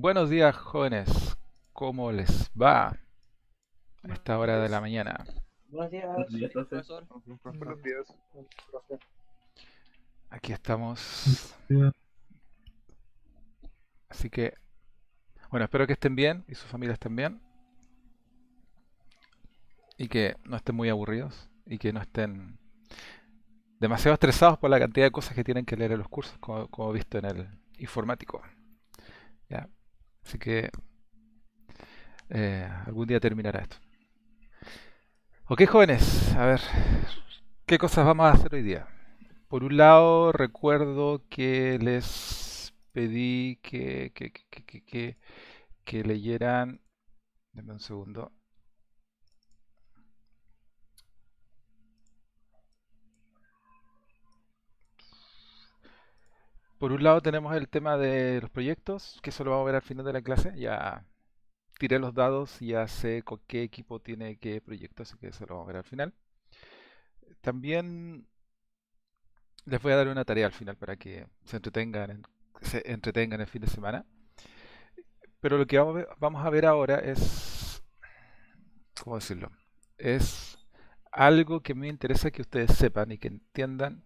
Buenos días, jóvenes. ¿Cómo les va a Buenos esta hora de la días, mañana? Buenos Buenos días, días, profe. profesor. Profe. buenos días, profe. Aquí estamos. Ya. Así que, bueno, espero que estén bien y sus familias estén bien y que no estén muy aburridos y que no estén demasiado estresados por la cantidad de cosas que tienen que leer en los cursos, como he visto en el informático. ¿Ya? Así que algún día terminará esto. Ok, jóvenes, a ver, ¿qué cosas vamos a hacer hoy día? Por un lado, recuerdo que les pedí que leyeran. Denme un segundo. Por un lado tenemos el tema de los proyectos, que eso lo vamos a ver al final de la clase. Ya tiré los dados y ya sé con qué equipo tiene qué proyecto, así que eso lo vamos a ver al final. También les voy a dar una tarea al final para que se entretengan el fin de semana. Pero lo que vamos a ver ahora es, ¿cómo decirlo? Es algo que me interesa que ustedes sepan y que entiendan,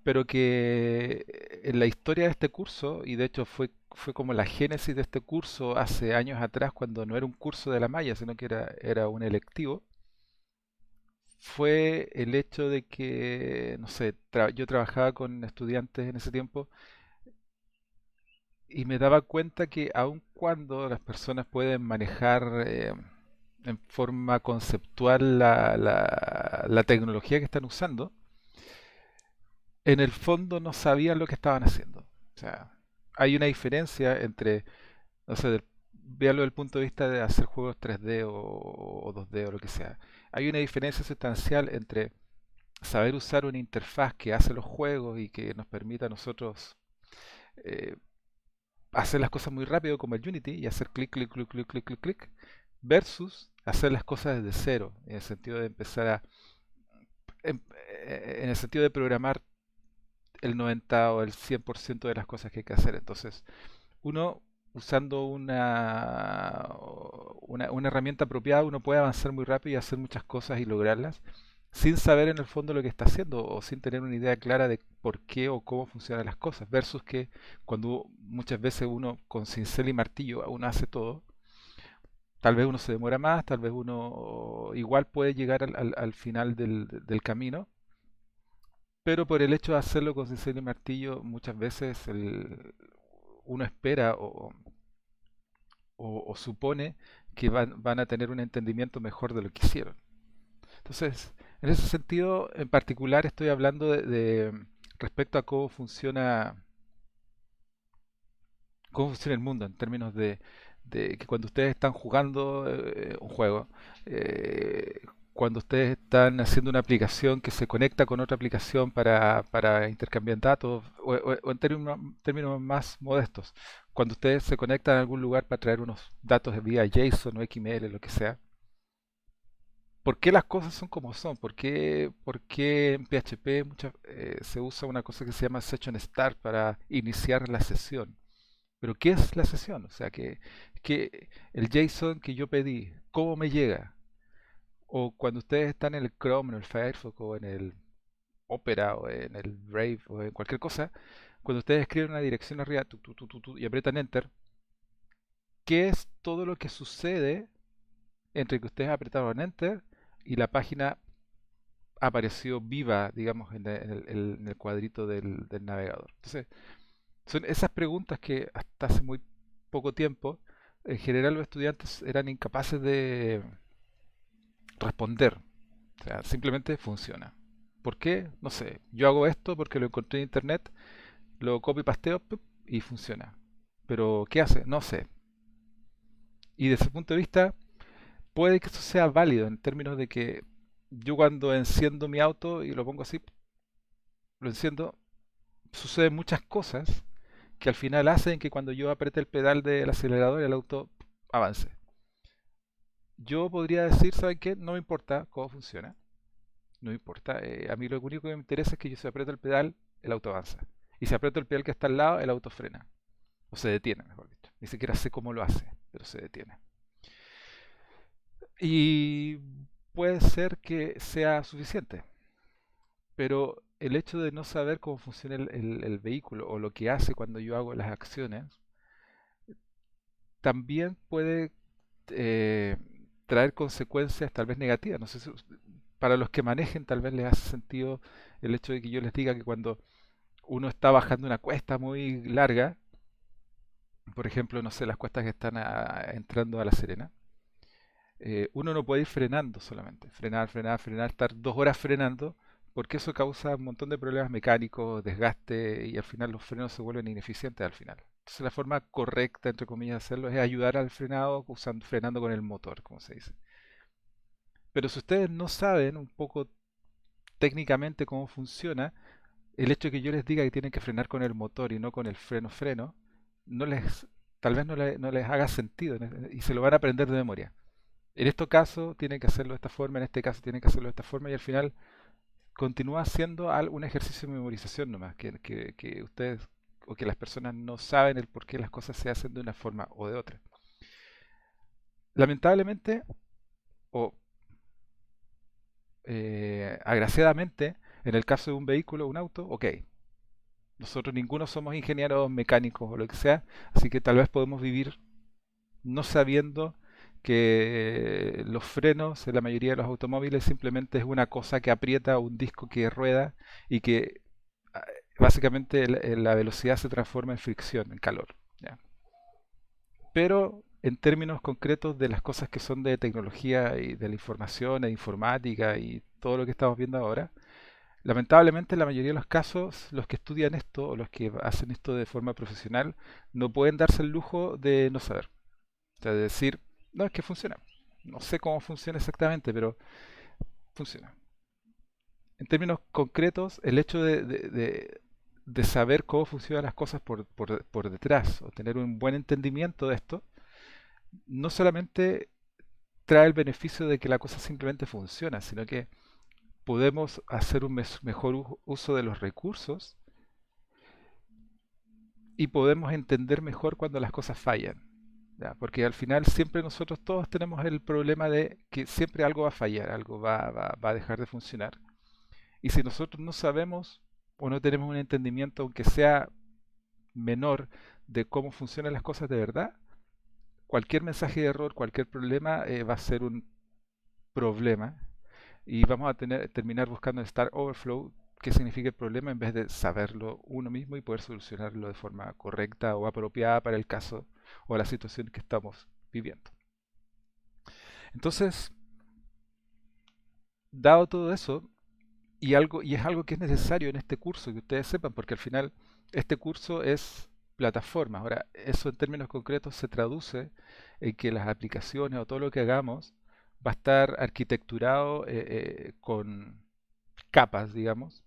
pero que en la historia de este curso, y de hecho fue como la génesis de este curso hace años atrás, cuando no era un curso de la malla, sino que era un electivo, fue el hecho de que, no sé, yo trabajaba con estudiantes en ese tiempo y me daba cuenta que aun cuando las personas pueden manejar en forma conceptual la tecnología que están usando, en el fondo no sabían lo que estaban haciendo. O sea, hay una diferencia entre, no sé, véalo desde el punto de vista de hacer juegos 3D o 2D o lo que sea. Hay una diferencia sustancial entre saber usar una interfaz que hace los juegos y que nos permita a nosotros eh, hacer las cosas muy rápido como el Unity y hacer clic, clic, clic, clic, clic, clic, clic, versus hacer las cosas desde cero, en el sentido de empezar en, en el sentido de programar el 90 o el 100% de las cosas que hay que hacer. Entonces, uno usando una herramienta apropiada, uno puede avanzar muy rápido y hacer muchas cosas y lograrlas sin saber en el fondo lo que está haciendo o sin tener una idea clara de por qué o cómo funcionan las cosas, versus que cuando muchas veces uno con cincel y martillo uno hace todo, tal vez uno se demora más, tal vez uno igual puede llegar al final del camino, pero por el hecho de hacerlo con cincel y martillo, muchas veces uno espera o supone que van a tener un entendimiento mejor de lo que hicieron. Entonces, en ese sentido, en particular estoy hablando respecto a cómo funciona el mundo en términos de que cuando ustedes están jugando un juego, eh, cuando ustedes están haciendo una aplicación que se conecta con otra aplicación para intercambiar datos, o en términos más modestos, cuando ustedes se conectan a algún lugar para traer unos datos vía JSON o XML, lo que sea, ¿por qué las cosas son como son? ¿Por qué en PHP se usa una cosa que se llama Session Start para iniciar la sesión? Pero ¿qué es la sesión? O sea, que el JSON que yo pedí, ¿cómo me llega? O cuando ustedes están en el Chrome, en el Firefox o en el Opera o en el Brave o en cualquier cosa, cuando ustedes escriben una dirección arriba y aprietan Enter, ¿qué es todo lo que sucede entre que ustedes apretaron Enter y la página apareció viva, digamos, en el cuadrito del navegador? Entonces, son esas preguntas que hasta hace muy poco tiempo, en general los estudiantes eran incapaces de responder. O sea, simplemente funciona. ¿Por qué? No sé. Yo hago esto porque lo encontré en internet, lo copio y pasteo y funciona. Pero ¿qué hace? No sé. Y desde ese punto de vista, puede que eso sea válido en términos de que yo cuando enciendo mi auto y lo pongo así, lo enciendo, suceden muchas cosas que al final hacen que cuando yo apriete el pedal del acelerador el auto avance. Yo podría decir, ¿saben qué? No me importa cómo funciona, no me importa. A mí lo único que me interesa es que yo si aprieto el pedal, el auto avanza. Y si aprieto el pedal que está al lado, el auto frena. O se detiene, mejor dicho. Ni siquiera sé cómo lo hace, pero se detiene. Y puede ser que sea suficiente, pero el hecho de no saber cómo funciona el vehículo o lo que hace cuando yo hago las acciones, también puede eh, traer consecuencias tal vez negativas. No sé si para los que manejen tal vez les hace sentido el hecho de que yo les diga que cuando uno está bajando una cuesta muy larga, por ejemplo, no sé, las cuestas que están entrando a La Serena, uno no puede ir frenando solamente, frenar, frenar, frenar, estar 2 horas frenando, porque eso causa un montón de problemas mecánicos, desgaste y al final los frenos se vuelven ineficientes al final. Entonces la forma correcta, entre comillas, de hacerlo es ayudar al frenado usando, frenando con el motor, como se dice. Pero si ustedes no saben un poco técnicamente cómo funciona, el hecho de que yo les diga que tienen que frenar con el motor y no con el freno, no les, tal vez no les haga sentido y se lo van a aprender de memoria. En este caso tienen que hacerlo de esta forma, en este caso tienen que hacerlo de esta forma y al final continúa siendo un ejercicio de memorización nomás, que ustedes o que las personas no saben el por qué las cosas se hacen de una forma o de otra. Lamentablemente, o agraciadamente, en el caso de un vehículo, un auto, ok, nosotros ninguno somos ingenieros mecánicos o lo que sea, así que tal vez podemos vivir no sabiendo que los frenos en la mayoría de los automóviles simplemente es una cosa que aprieta un disco que rueda y que ah, básicamente la velocidad se transforma en fricción, en calor. ¿Ya? Pero en términos concretos de las cosas que son de tecnología y de la información e informática y todo lo que estamos viendo ahora, lamentablemente, en la mayoría de los casos, los que estudian esto o los que hacen esto de forma profesional no pueden darse el lujo de no saber. O sea, de decir, no, es que funciona. No sé cómo funciona exactamente, pero funciona. En términos concretos, el hecho de saber cómo funcionan las cosas por detrás o tener un buen entendimiento de esto, no solamente trae el beneficio de que la cosa simplemente funciona, sino que podemos hacer un mejor uso de los recursos y podemos entender mejor cuando las cosas fallan. ¿Ya? Porque al final siempre nosotros todos tenemos el problema de que siempre algo va a fallar, algo va a dejar de funcionar. Y si nosotros no sabemos o no tenemos un entendimiento, aunque sea menor, de cómo funcionan las cosas de verdad, cualquier mensaje de error, cualquier problema va a ser un problema y vamos a terminar buscando el Stack Overflow, qué significa el problema, en vez de saberlo uno mismo y poder solucionarlo de forma correcta o apropiada para el caso o la situación que estamos viviendo. Entonces, dado todo eso, y es algo que es necesario en este curso, que ustedes sepan, porque al final este curso es plataforma. Ahora, eso en términos concretos se traduce en que las aplicaciones o todo lo que hagamos va a estar arquitecturado con capas, digamos,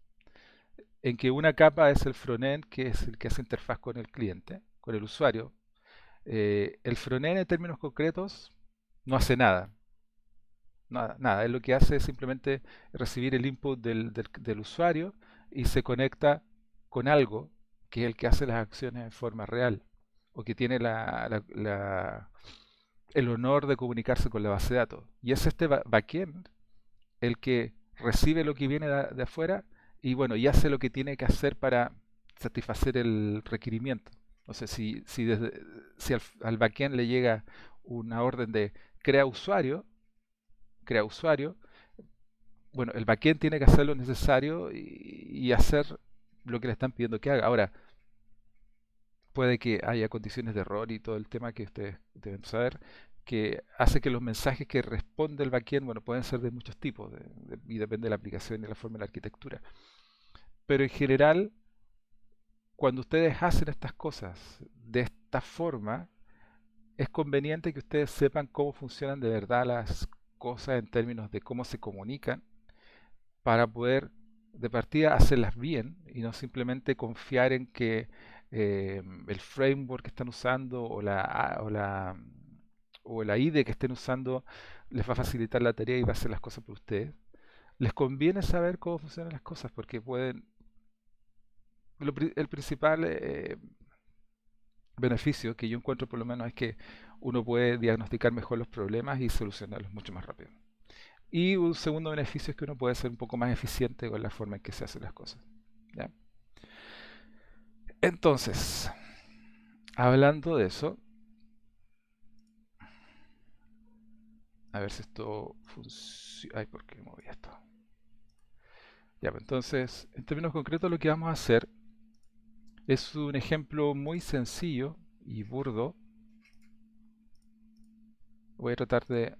en que una capa es el frontend, que es el que hace interfaz con el cliente, con el usuario. El frontend en términos concretos no hace nada, nada, nada. Él lo que hace es simplemente recibir el input del usuario y se conecta con algo que es el que hace las acciones en forma real o que tiene el honor de comunicarse con la base de datos. Y es este backend el que recibe lo que viene de afuera y bueno, y hace lo que tiene que hacer para satisfacer el requerimiento. O sea, si al backend le llega una orden de crea usuario, crea usuario, bueno, el backend tiene que hacer lo necesario y hacer lo que le están pidiendo que haga. Ahora, puede que haya condiciones de error y todo el tema que ustedes deben saber, que hace que los mensajes que responde el backend, bueno, pueden ser de muchos tipos y depende de la aplicación y de la forma de la arquitectura. Pero en general, cuando ustedes hacen estas cosas de esta forma, es conveniente que ustedes sepan cómo funcionan de verdad las cosas en términos de cómo se comunican para poder de partida hacerlas bien y no simplemente confiar en que el framework que están usando o la IDE que estén usando les va a facilitar la tarea y va a hacer las cosas por ustedes. Les conviene saber cómo funcionan las cosas porque pueden... el principal beneficio que yo encuentro por lo menos es que uno puede diagnosticar mejor los problemas y solucionarlos mucho más rápido. Y un segundo beneficio es que uno puede ser un poco más eficiente con la forma en que se hacen las cosas. ¿Ya? Entonces, hablando de eso, a ver si esto funciona. Ay, ¿por qué moví esto? Ya, pues entonces, en términos concretos, lo que vamos a hacer es un ejemplo muy sencillo y burdo. Voy a tratar de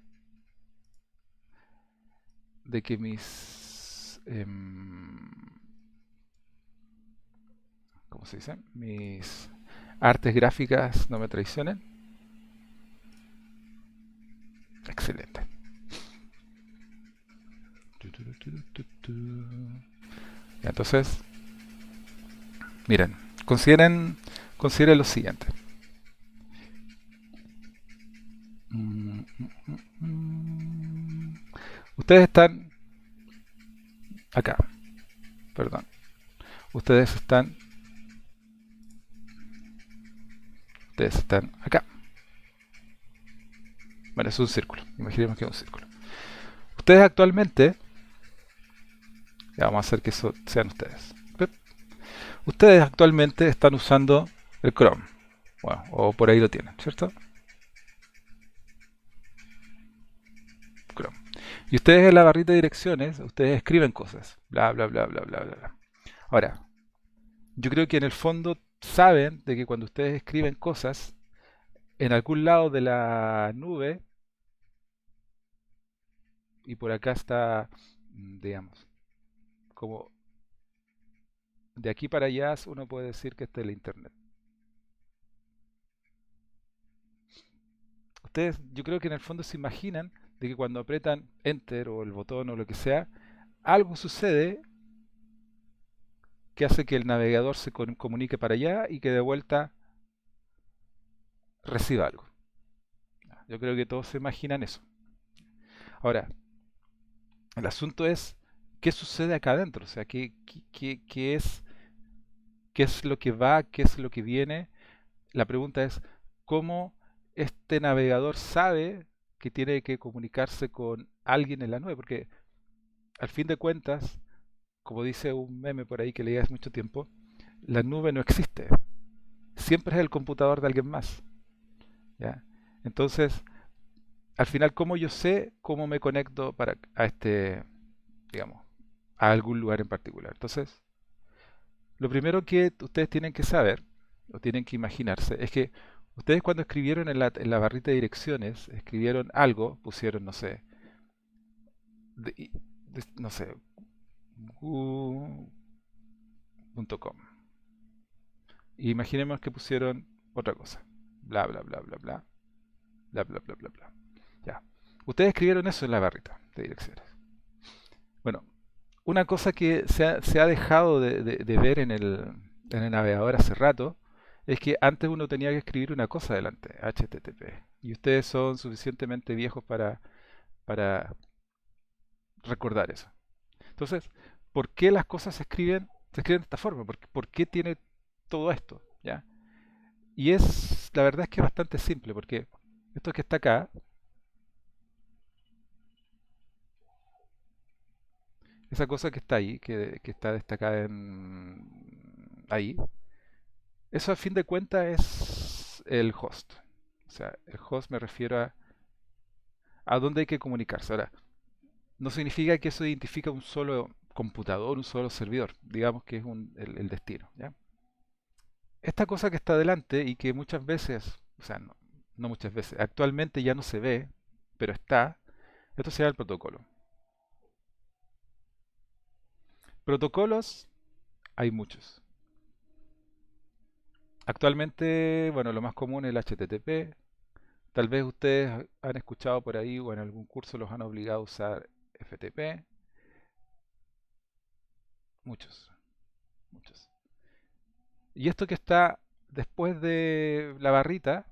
que mis, ¿cómo se dice? Mis artes gráficas no me traicionen. Excelente. Ya, entonces, miren, consideren lo siguiente. Mm, mm, mm. Ustedes están acá, perdón. Ustedes están, ustedes están acá. Bueno, es un círculo. Imaginemos que es un círculo. Ustedes actualmente, ya vamos a hacer que eso sean ustedes. Ustedes actualmente están usando el Chrome. Bueno, o por ahí lo tienen, ¿cierto? Chrome. Y ustedes en la barrita de direcciones, ustedes escriben cosas. Bla, bla, bla, bla, bla, bla, bla. Ahora, yo creo que en el fondo saben de que cuando ustedes escriben cosas, en algún lado de la nube, y por acá está, digamos, como de aquí para allá, uno puede decir que este es el Internet. Ustedes, yo creo que en el fondo se imaginan de que cuando apretan Enter o el botón o lo que sea, algo sucede que hace que el navegador se comunique para allá y que de vuelta reciba algo. Yo creo que todos se imaginan eso. Ahora, el asunto es qué sucede acá adentro, o sea, qué es lo que va, qué es lo que viene. La pregunta es cómo este navegador sabe que tiene que comunicarse con alguien en la nube, porque al fin de cuentas, como dice un meme por ahí que leí hace mucho tiempo, la nube no existe, siempre es el computador de alguien más. ¿Ya? Entonces, al final, ¿cómo yo sé cómo me conecto a este, digamos, a algún lugar en particular? Entonces, lo primero que ustedes tienen que saber, o tienen que imaginarse, es que ustedes cuando escribieron en la barrita de direcciones, escribieron algo, pusieron, no sé, no sé, gu.com. Y imaginemos que pusieron otra cosa, bla, bla, bla, bla, bla, bla, bla, bla, bla, bla. Ya. Ustedes escribieron eso en la barrita de direcciones. Bueno, una cosa que se ha dejado de ver en el navegador hace rato es que antes uno tenía que escribir una cosa adelante, HTTP. Y ustedes son suficientemente viejos para recordar eso. Entonces, ¿por qué las cosas se escriben de esta forma? ¿Por qué tiene todo esto? ¿Ya? Y la verdad es que es bastante simple, porque esto que está acá, esa cosa que está ahí, que está destacada ahí, eso a fin de cuentas es el host. O sea, el host me refiero a dónde hay que comunicarse. Ahora, no significa que eso identifica un solo computador, un solo servidor. Digamos que es el destino. ¿Ya? Esta cosa que está delante y que muchas veces, o sea, no muchas veces, actualmente ya no se ve, pero está, esto se llama el protocolo. Protocolos hay muchos. Actualmente, bueno, lo más común es el HTTP. Tal vez ustedes han escuchado por ahí o en algún curso los han obligado a usar FTP. Muchos, muchos. Y esto que está después de la barrita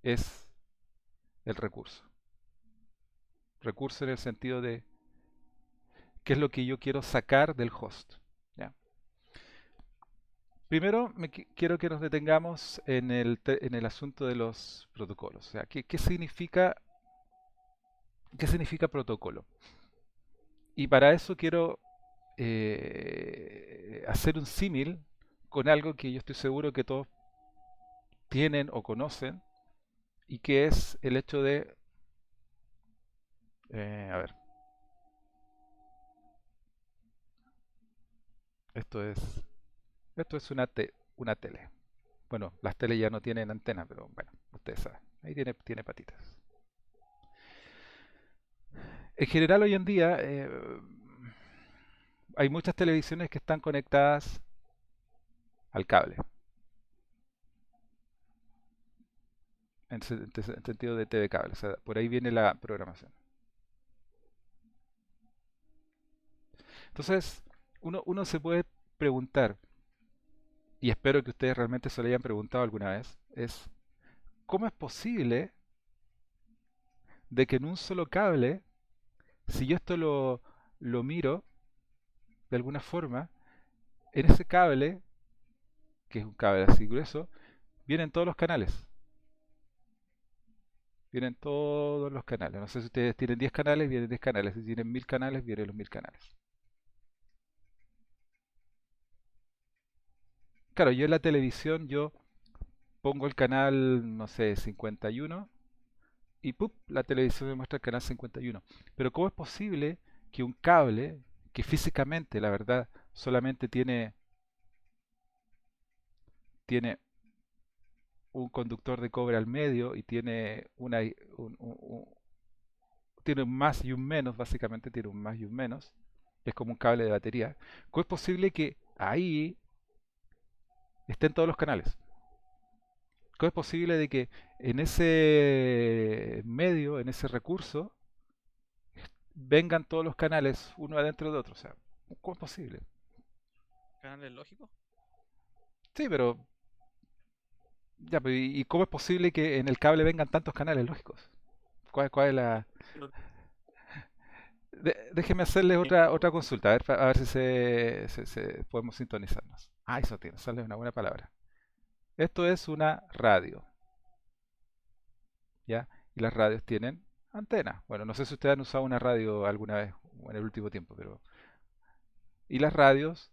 es el recurso. Recurso en el sentido de qué es lo que yo quiero sacar del host. ¿Ya? Primero, quiero que nos detengamos en en el asunto de los protocolos. O sea, qué significa protocolo? Y para eso quiero hacer un símil con algo que yo estoy seguro que todos tienen o conocen, y que es el hecho de, a ver, esto es, esto es una tele. Bueno, las teles ya no tienen antena, pero bueno, ustedes saben. Ahí tiene patitas. En general hoy en día hay muchas televisiones que están conectadas al cable, en sentido de TV cable. O sea, por ahí viene la programación. Entonces, uno se puede preguntar, y espero que ustedes realmente se lo hayan preguntado alguna vez, es ¿cómo es posible de que en un solo cable, si yo esto lo miro de alguna forma, en ese cable, que es un cable así grueso, vienen todos los canales? Vienen todos los canales. No sé si ustedes tienen 10 canales, vienen 10 canales. Si tienen 1000 canales, vienen los 1000 canales. Claro, yo en la televisión yo pongo el canal, no sé, 51 y ¡pup! La televisión me muestra el canal 51. Pero ¿cómo es posible que un cable, que físicamente, la verdad, solamente tiene un conductor de cobre al medio y tiene tiene un más y un menos, básicamente tiene un más y un menos, es como un cable de batería? ¿Cómo es posible que ahí estén todos los canales? ¿Cómo es posible de que en ese medio, en ese recurso, vengan todos los canales uno adentro de otro? O sea, ¿cómo es posible? ¿Canales lógicos? Sí, pero ya, pero ¿y cómo es posible que en el cable vengan tantos canales lógicos? ¿Cuál es la...? Lo Déjeme hacerles mismo. otra consulta, a ver si podemos sintonizarnos. Ah, eso tiene, sale una buena palabra. Esto es una radio, ¿ya? Y las radios tienen antenas. Bueno, no sé si ustedes han usado una radio alguna vez o en el último tiempo, pero... Y las radios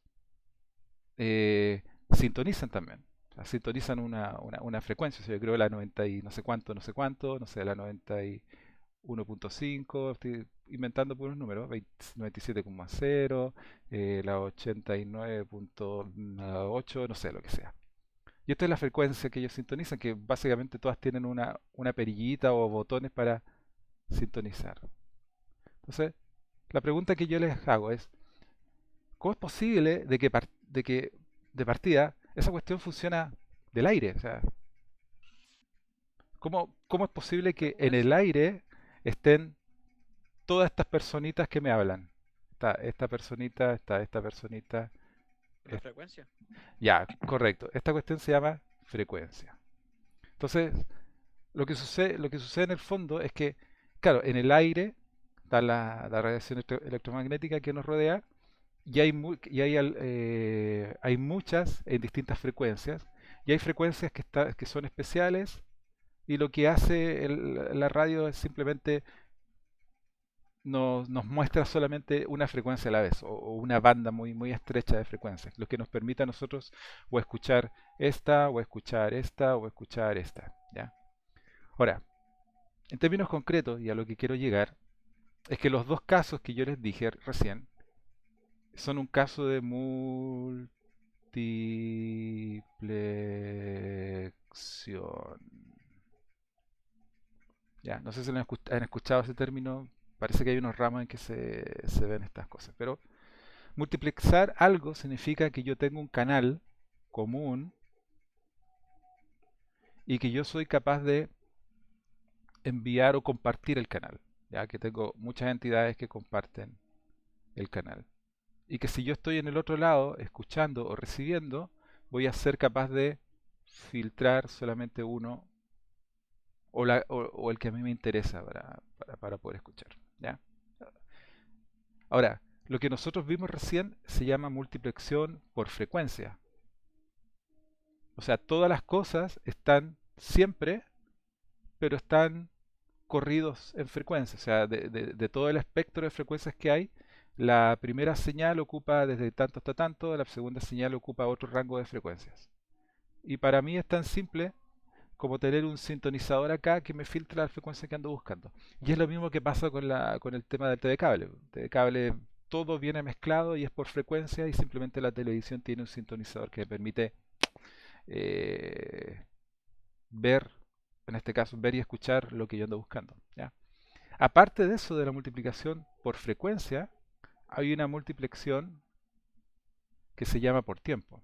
sintonizan también. O sea, sintonizan una frecuencia. O sea, yo creo la 90 y no sé cuánto, no sé, la 91.5, estoy inventando puros números, 97,0, la 89.8, no sé, lo que sea. Y esta es la frecuencia que ellos sintonizan, que básicamente todas tienen una perillita o botones para sintonizar. Entonces, la pregunta que yo les hago es, ¿cómo es posible de que de partida esa cuestión funciona del aire? O sea, ¿cómo es posible que en el Frecuencia. aire estén todas estas personitas que me hablan? Está esta personita, está esta personita. La es- frecuencia. Ya, correcto. Esta cuestión se llama frecuencia. Entonces, lo que sucede en el fondo es que, claro, en el aire está la radiación electromagnética que nos rodea, y hay muchas en distintas frecuencias, y hay frecuencias que son especiales, y lo que hace la radio es simplemente nos muestra solamente una frecuencia a la vez, o una banda muy estrecha de frecuencias, lo que nos permite a nosotros o escuchar esta, o escuchar esta, o escuchar esta, ¿ya? Ahora, en términos concretos, y a lo que quiero llegar, es que los dos casos que yo les dije recién son un caso de multiplexión. Ya, no sé si han escuchado ese término, parece que hay unos ramos en que se ven estas cosas, pero multiplexar algo significa que yo tengo un canal común y que yo soy capaz de enviar o compartir el canal, ya que tengo muchas entidades que comparten el canal. Y que si yo estoy en el otro lado, escuchando o recibiendo, voy a ser capaz de filtrar solamente uno o el que a mí me interesa para poder escuchar, ¿ya? Ahora, lo que nosotros vimos recién se llama multiplexión por frecuencia. O sea, todas las cosas están siempre, pero están corridos en frecuencia. O sea, de todo el espectro de frecuencias que hay, la primera señal ocupa desde tanto hasta tanto, la segunda señal ocupa otro rango de frecuencias. Y para mí es tan simple como tener un sintonizador acá que me filtra la frecuencia que ando buscando. Y es lo mismo que pasa con el tema del TV cable. TV cable todo viene mezclado y es por frecuencia y simplemente la televisión tiene un sintonizador que me permite eh, ver, en este caso, ver y escuchar lo que yo ando buscando. ¿Ya? Aparte de eso, de la multiplicación por frecuencia, hay una multiplicación que se llama por tiempo.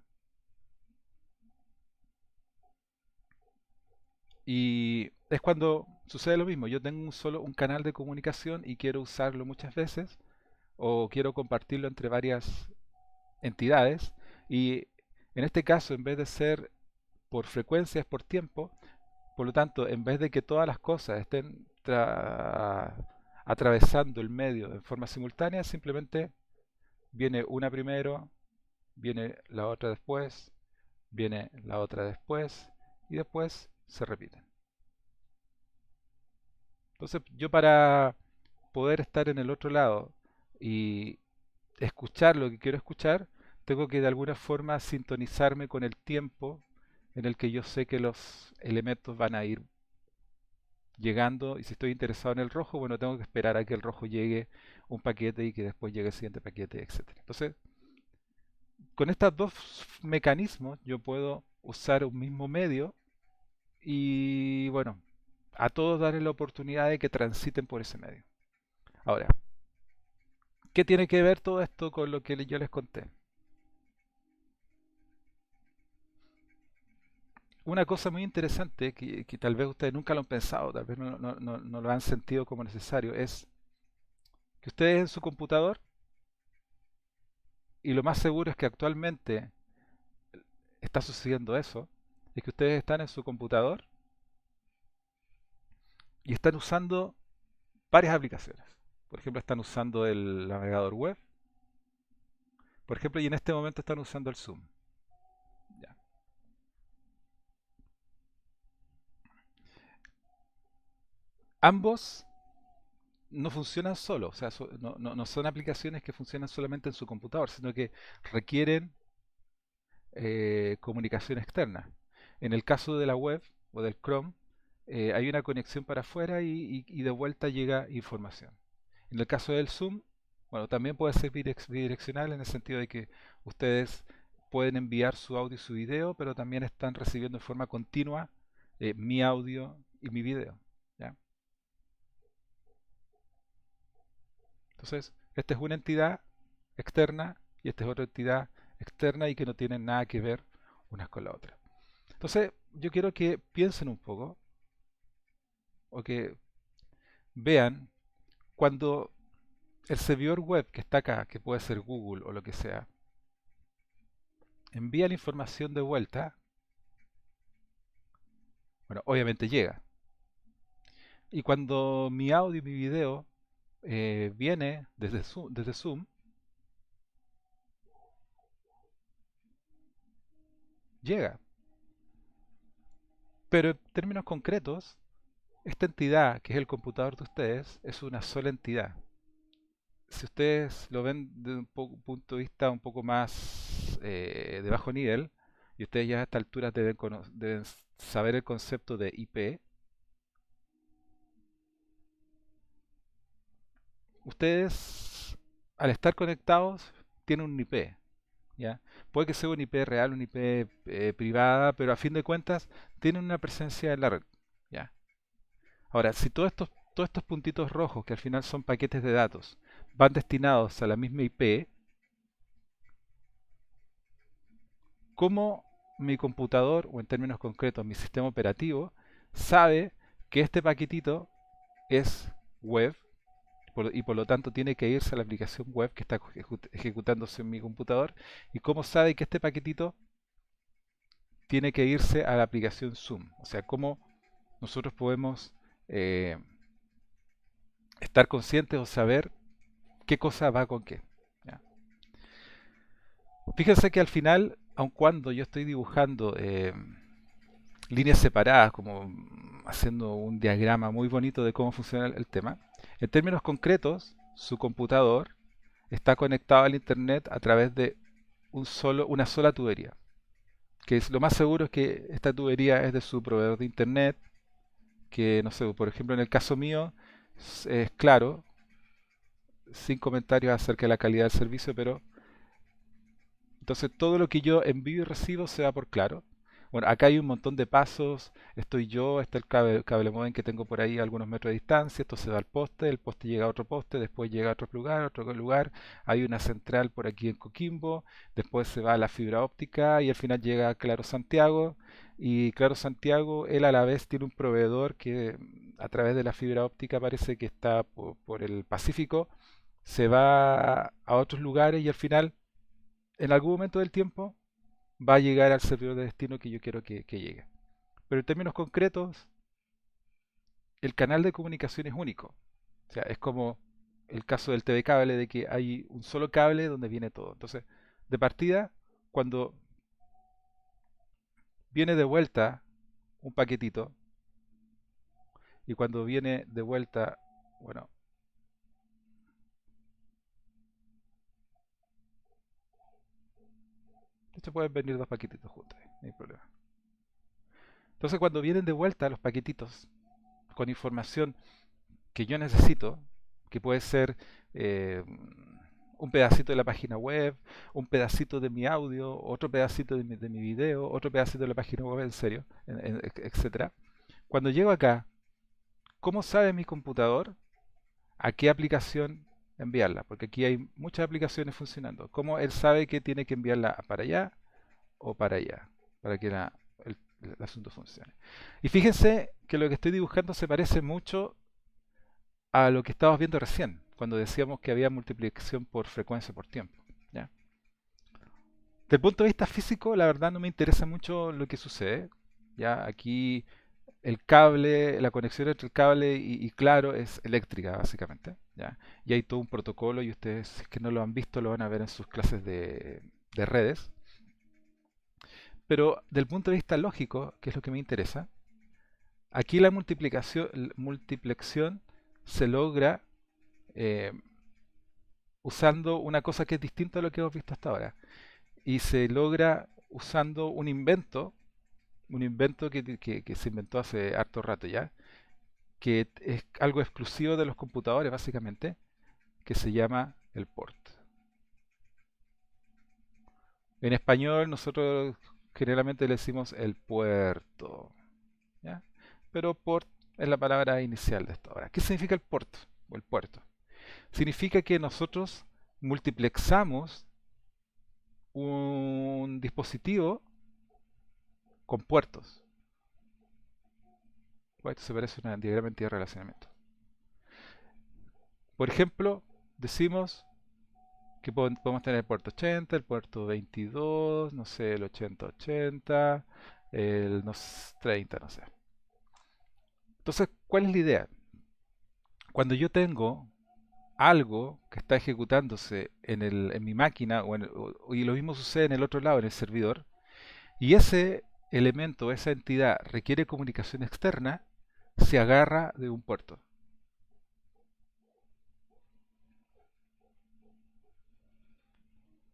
Y es cuando sucede lo mismo. Yo tengo un canal de comunicación y quiero usarlo muchas veces o quiero compartirlo entre varias entidades. Y en este caso, en vez de ser por frecuencia, es por tiempo. Por lo tanto, en vez de que todas las cosas estén atravesando el medio en forma simultánea, simplemente viene una primero, viene la otra después, viene la otra después y después se repiten. Entonces, yo para poder estar en el otro lado y escuchar lo que quiero escuchar, tengo que de alguna forma sintonizarme con el tiempo en el que yo sé que los elementos van a ir llegando, y si estoy interesado en el rojo, bueno, tengo que esperar a que el rojo llegue un paquete y que después llegue el siguiente paquete, etcétera. Entonces, con estos dos mecanismos yo puedo usar un mismo medio y, bueno, a todos darle la oportunidad de que transiten por ese medio. Ahora, ¿qué tiene que ver todo esto con lo que yo les conté? Una cosa muy interesante que tal vez ustedes nunca lo han pensado, tal vez no lo han sentido como necesario, es que ustedes en su computador, y lo más seguro es que actualmente está sucediendo eso, es que ustedes están en su computador y están usando varias aplicaciones. Por ejemplo, están usando el navegador web, por ejemplo, y en este momento están usando el Zoom. Ya. Ambos no funcionan solos, o sea, no son aplicaciones que funcionan solamente en su computador, sino que requieren comunicación externa. En el caso de la web o del Chrome, hay una conexión para afuera y de vuelta llega información. En el caso del Zoom, bueno, también puede ser bidireccional en el sentido de que ustedes pueden enviar su audio y su video, pero también están recibiendo de forma continua mi audio y mi video. ¿Ya? Entonces, esta es una entidad externa y esta es otra entidad externa y que no tienen nada que ver unas con la otra. Entonces, yo quiero que piensen un poco o que vean cuando el servidor web que está acá, que puede ser Google o lo que sea, envía la información de vuelta, bueno, obviamente llega. Y cuando mi audio y mi video viene desde Zoom, llega. Pero en términos concretos, esta entidad, que es el computador de ustedes, es una sola entidad. Si ustedes lo ven desde un punto de vista un poco más de bajo nivel, y ustedes ya a esta altura deben saber el concepto de IP, ustedes al estar conectados tienen un IP, ¿ya? Puede que sea un IP real, un IP privada, pero a fin de cuentas tienen una presencia en la red, ¿ya? Ahora, si todos estos puntitos rojos, que al final son paquetes de datos, van destinados a la misma IP, ¿cómo mi computador, o en términos concretos mi sistema operativo, sabe que este paquetito es web y por lo tanto tiene que irse a la aplicación web que está ejecutándose en mi computador? ¿Y cómo sabe que este paquetito tiene que irse a la aplicación Zoom? O sea, ¿cómo nosotros podemos eh, estar conscientes o saber qué cosa va con qué? ¿Ya? Fíjense que al final aun cuando yo estoy dibujando líneas separadas, como haciendo un diagrama muy bonito de cómo funciona el tema, en términos concretos, su computador está conectado al Internet a través de una sola tubería. Que es, lo más seguro es que esta tubería es de su proveedor de Internet, que no sé, por ejemplo en el caso mío es claro, sin comentarios acerca de la calidad del servicio, pero entonces todo lo que yo envío y recibo se va por claro. Bueno, acá hay un montón de pasos, estoy yo, está el cable modem que tengo por ahí a algunos metros de distancia, esto se va al poste, el poste llega a otro poste, después llega a otro lugar, hay una central por aquí en Coquimbo, después se va a la fibra óptica y al final llega a Claro Santiago, y Claro Santiago, él a la vez tiene un proveedor que a través de la fibra óptica parece que está por el Pacífico, se va a otros lugares y al final, en algún momento del tiempo, va a llegar al servidor de destino que yo quiero que llegue. Pero en términos concretos, el canal de comunicación es único. O sea, es como el caso del TV cable, de que hay un solo cable donde viene todo. Entonces, de partida, cuando viene de vuelta un paquetito, y cuando viene de vuelta, bueno, de hecho pueden venir dos paquetitos juntos, no hay problema. Entonces, cuando vienen de vuelta los paquetitos con información que yo necesito, que puede ser eh, un pedacito de la página web, un pedacito de mi audio, otro pedacito de mi video, otro pedacito de la página web, en serio, etcétera. Cuando llego acá, ¿cómo sabe mi computador a qué aplicación enviarla? Porque aquí hay muchas aplicaciones funcionando. ¿Cómo él sabe que tiene que enviarla para allá o para allá? Para que el asunto funcione. Y fíjense que lo que estoy dibujando se parece mucho a lo que estábamos viendo recién, cuando decíamos que había multiplicación por frecuencia por tiempo. ¿Ya? Desde el punto de vista físico, la verdad no me interesa mucho lo que sucede. Ya aquí el cable, la conexión entre el cable y claro es eléctrica básicamente. ¿Ya? Y hay todo un protocolo y ustedes, si es que no lo han visto, lo van a ver en sus clases de redes. Pero del punto de vista lógico, que es lo que me interesa, aquí la multiplicación se logra eh, usando una cosa que es distinta a lo que hemos visto hasta ahora. Y se logra usando un invento que se inventó hace harto rato ya, que es algo exclusivo de los computadores básicamente, que se llama el port. En español nosotros generalmente le decimos el puerto, ¿ya? Pero port es la palabra inicial de esto. Ahora, ¿qué significa el port o el puerto? Significa que nosotros multiplexamos un dispositivo con puertos. Esto se parece a un diagrama de relacionamiento. Por ejemplo, decimos que podemos tener el puerto 80, el puerto 22, no sé, el 8080, el 30, no sé. Entonces, ¿cuál es la idea? Cuando yo tengo algo que está ejecutándose en mi máquina, y lo mismo sucede en el otro lado, en el servidor, y ese elemento, esa entidad requiere comunicación externa, se agarra de un puerto.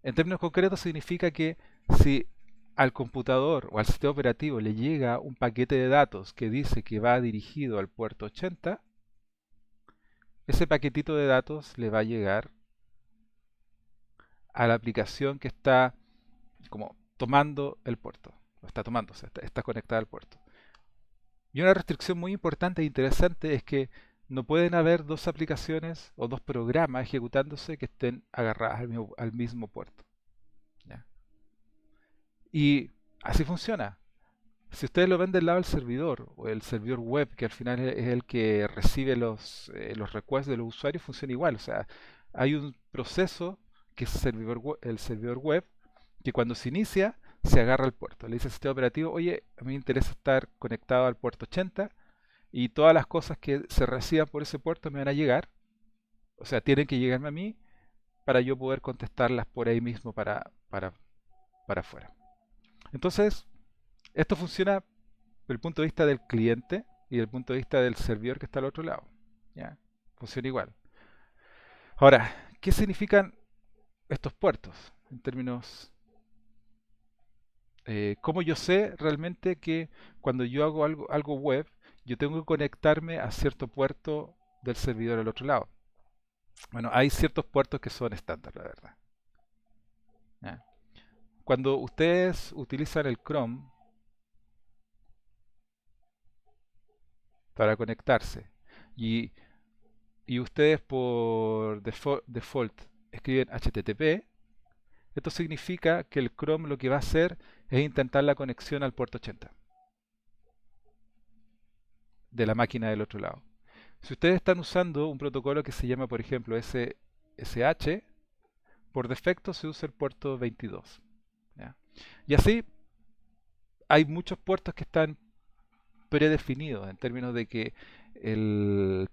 En términos concretos significa que si al computador o al sistema operativo le llega un paquete de datos que dice que va dirigido al puerto 80, ese paquetito de datos le va a llegar a la aplicación que está como tomando el puerto. Lo está tomando, o sea, está conectada al puerto. Y una restricción muy importante e interesante es que no pueden haber dos aplicaciones o dos programas ejecutándose que estén agarradas al mismo puerto. ¿Ya? Y así funciona. Si ustedes lo ven del lado del servidor o el servidor web, que al final es el que recibe los requests de los usuarios, funciona igual. O sea, hay un proceso que es el servidor web, que cuando se inicia se agarra al puerto. Le dice al sistema operativo, oye, a mí me interesa estar conectado al puerto 80 y todas las cosas que se reciban por ese puerto me van a llegar. O sea, tienen que llegarme a mí para yo poder contestarlas por ahí mismo para afuera. Entonces, esto funciona desde el punto de vista del cliente y desde el punto de vista del servidor que está al otro lado. ¿Ya? Funciona igual. Ahora, ¿qué significan estos puertos en términos, cómo yo sé realmente que cuando yo hago algo web, yo tengo que conectarme a cierto puerto del servidor al otro lado? Bueno, hay ciertos puertos que son estándar, la verdad. ¿Ya? Cuando ustedes utilizan el Chrome para conectarse y, y ustedes por default escriben HTTP, esto significa que el Chrome lo que va a hacer es intentar la conexión al puerto 80 de la máquina del otro lado. Si ustedes están usando un protocolo que se llama, por ejemplo, SSH, por defecto se usa el puerto 22. ¿Ya? Y así hay muchos puertos que están predefinidos en términos de que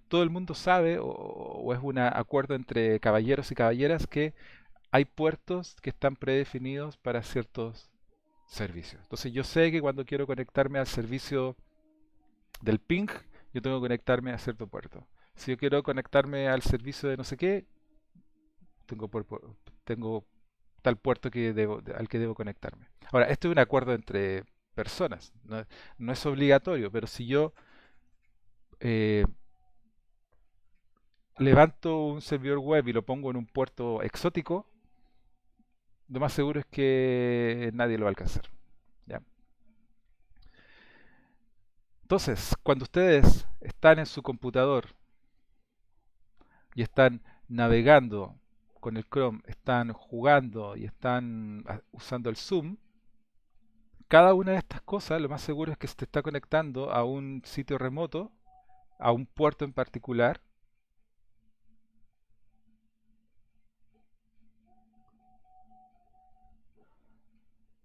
todo el mundo sabe o es un acuerdo entre caballeros y caballeras que hay puertos que están predefinidos para ciertos servicios. Entonces yo sé que cuando quiero conectarme al servicio del ping, yo tengo que conectarme a cierto puerto. Si yo quiero conectarme al servicio de no sé qué, tengo tal puerto al que debo conectarme. Ahora, esto es un acuerdo entre personas, no es obligatorio, pero si yo eh, levanto un servidor web y lo pongo en un puerto exótico, lo más seguro es que nadie lo va a alcanzar. ¿Ya? Entonces, cuando ustedes están en su computador y están navegando con el Chrome, están jugando y están usando el Zoom, cada una de estas cosas lo más seguro es que se te está conectando a un sitio remoto, a un puerto en particular.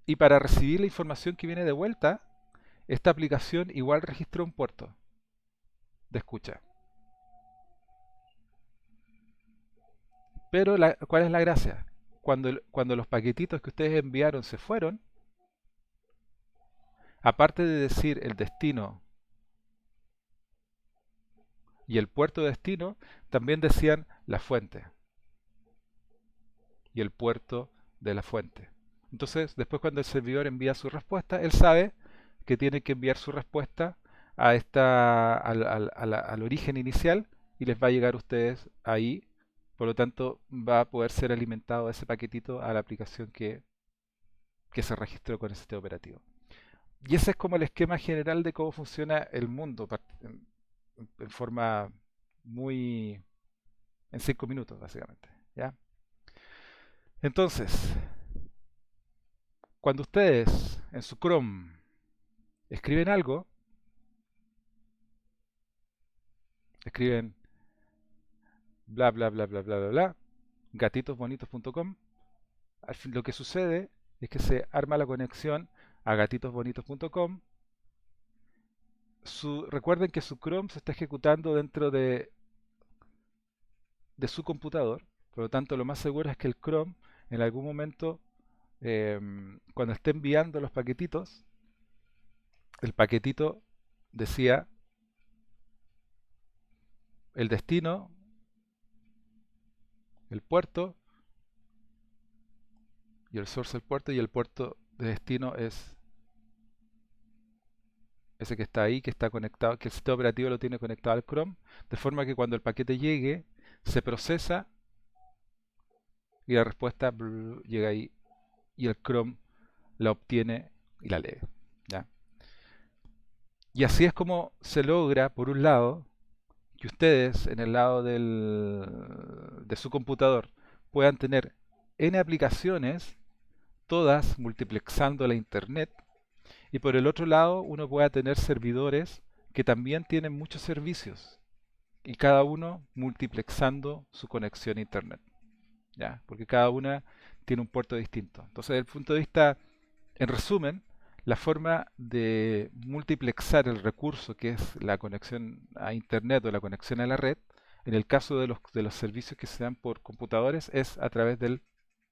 Y para recibir la información que viene de vuelta, esta aplicación igual registra un puerto de escucha. Pero ¿cuál es la gracia? Cuando los paquetitos que ustedes enviaron se fueron, aparte de decir el destino y el puerto de destino, también decían la fuente y el puerto de la fuente. Entonces, después cuando el servidor envía su respuesta, él sabe que tiene que enviar su respuesta al origen inicial y les va a llegar a ustedes ahí. Por lo tanto, va a poder ser alimentado ese paquetito a la aplicación que se registró con ese sistema operativo. Y ese es como el esquema general de cómo funciona el mundo en forma muy... en 5 minutos, básicamente. ¿Ya? Entonces, cuando ustedes en su Chrome escriben algo, escriben bla bla bla bla bla bla bla, gatitosbonitos.com, al fin lo que sucede es que se arma la conexión a gatitosbonitos.com. Recuerden que su Chrome se está ejecutando dentro de su computador, por lo tanto lo más seguro es que el Chrome en algún momento, cuando esté enviando los paquetitos, el paquetito decía el destino, el puerto y el source del puerto, y el puerto de destino es ese que está ahí, que está conectado, que el sistema operativo lo tiene conectado al Chrome, de forma que cuando el paquete llegue, se procesa y la respuesta llega ahí y el Chrome la obtiene y la lee. ¿Ya? Y así es como se logra, por un lado, que ustedes en el lado de su computador puedan tener N aplicaciones, todas multiplexando la Internet, y por el otro lado uno pueda tener servidores que también tienen muchos servicios y cada uno multiplexando su conexión a Internet. ¿Ya? Porque cada una tiene un puerto distinto. Entonces, desde el punto de vista, en resumen, la forma de multiplexar el recurso que es la conexión a Internet o la conexión a la red, en el caso de los servicios que se dan por computadores, es a través del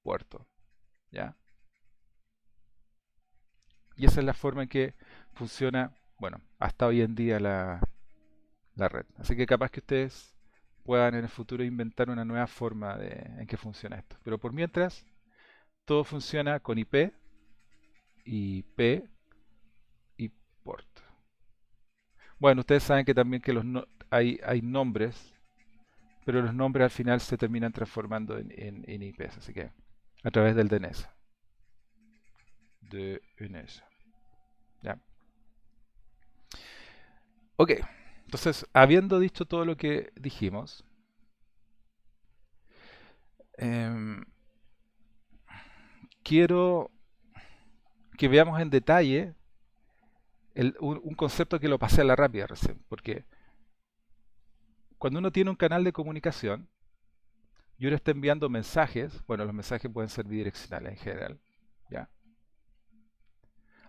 puerto. ¿Ya? Y esa es la forma en que funciona, bueno, hasta hoy en día la red. Así que capaz que ustedes puedan en el futuro inventar una nueva forma en que funciona esto. Pero por mientras, todo funciona con IP, IP y port. Bueno, ustedes saben que también que hay nombres, pero los nombres al final se terminan transformando en IPs, así que a través del DNS. DNS. ¿Ya? Ok, entonces, habiendo dicho todo lo que dijimos, em, quiero que veamos en detalle un concepto que lo pasé a la rápida recién, porque cuando uno tiene un canal de comunicación y uno está enviando mensajes, bueno, los mensajes pueden ser bidireccionales en general, ¿ya?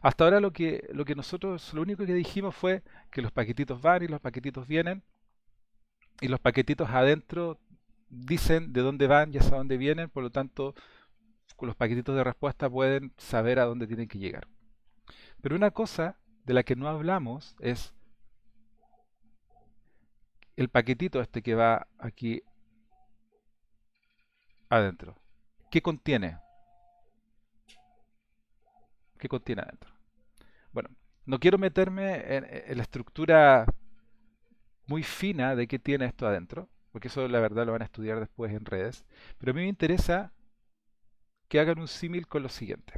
Hasta ahora lo que nosotros, lo único que dijimos fue que los paquetitos van y los paquetitos vienen, y los paquetitos adentro dicen de dónde van y hacia dónde vienen, por lo tanto, con los paquetitos de respuesta pueden saber a dónde tienen que llegar. Pero una cosa de la que no hablamos es el paquetito este que va aquí adentro. ¿Qué contiene? ¿Qué contiene adentro? Bueno, no quiero meterme en la estructura muy fina de qué tiene esto adentro, porque eso la verdad lo van a estudiar después en redes, pero a mí me interesa que hagan un símil con lo siguiente.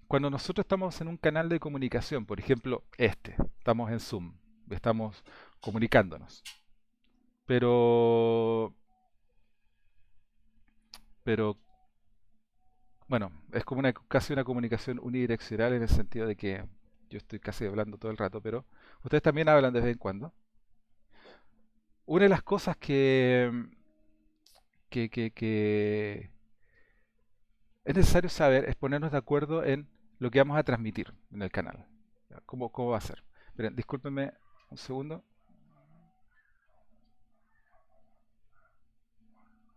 Cuando nosotros estamos en un canal de comunicación, por ejemplo estamos en Zoom, estamos comunicándonos, pero, pero bueno, es como casi una comunicación unidireccional en el sentido de que yo estoy casi hablando todo el rato, pero ustedes también hablan de vez en cuando. Una de las cosas que es necesario saber es ponernos de acuerdo en lo que vamos a transmitir en el canal. ¿Ya? ¿Cómo va a ser? Miren, discúlpenme un segundo.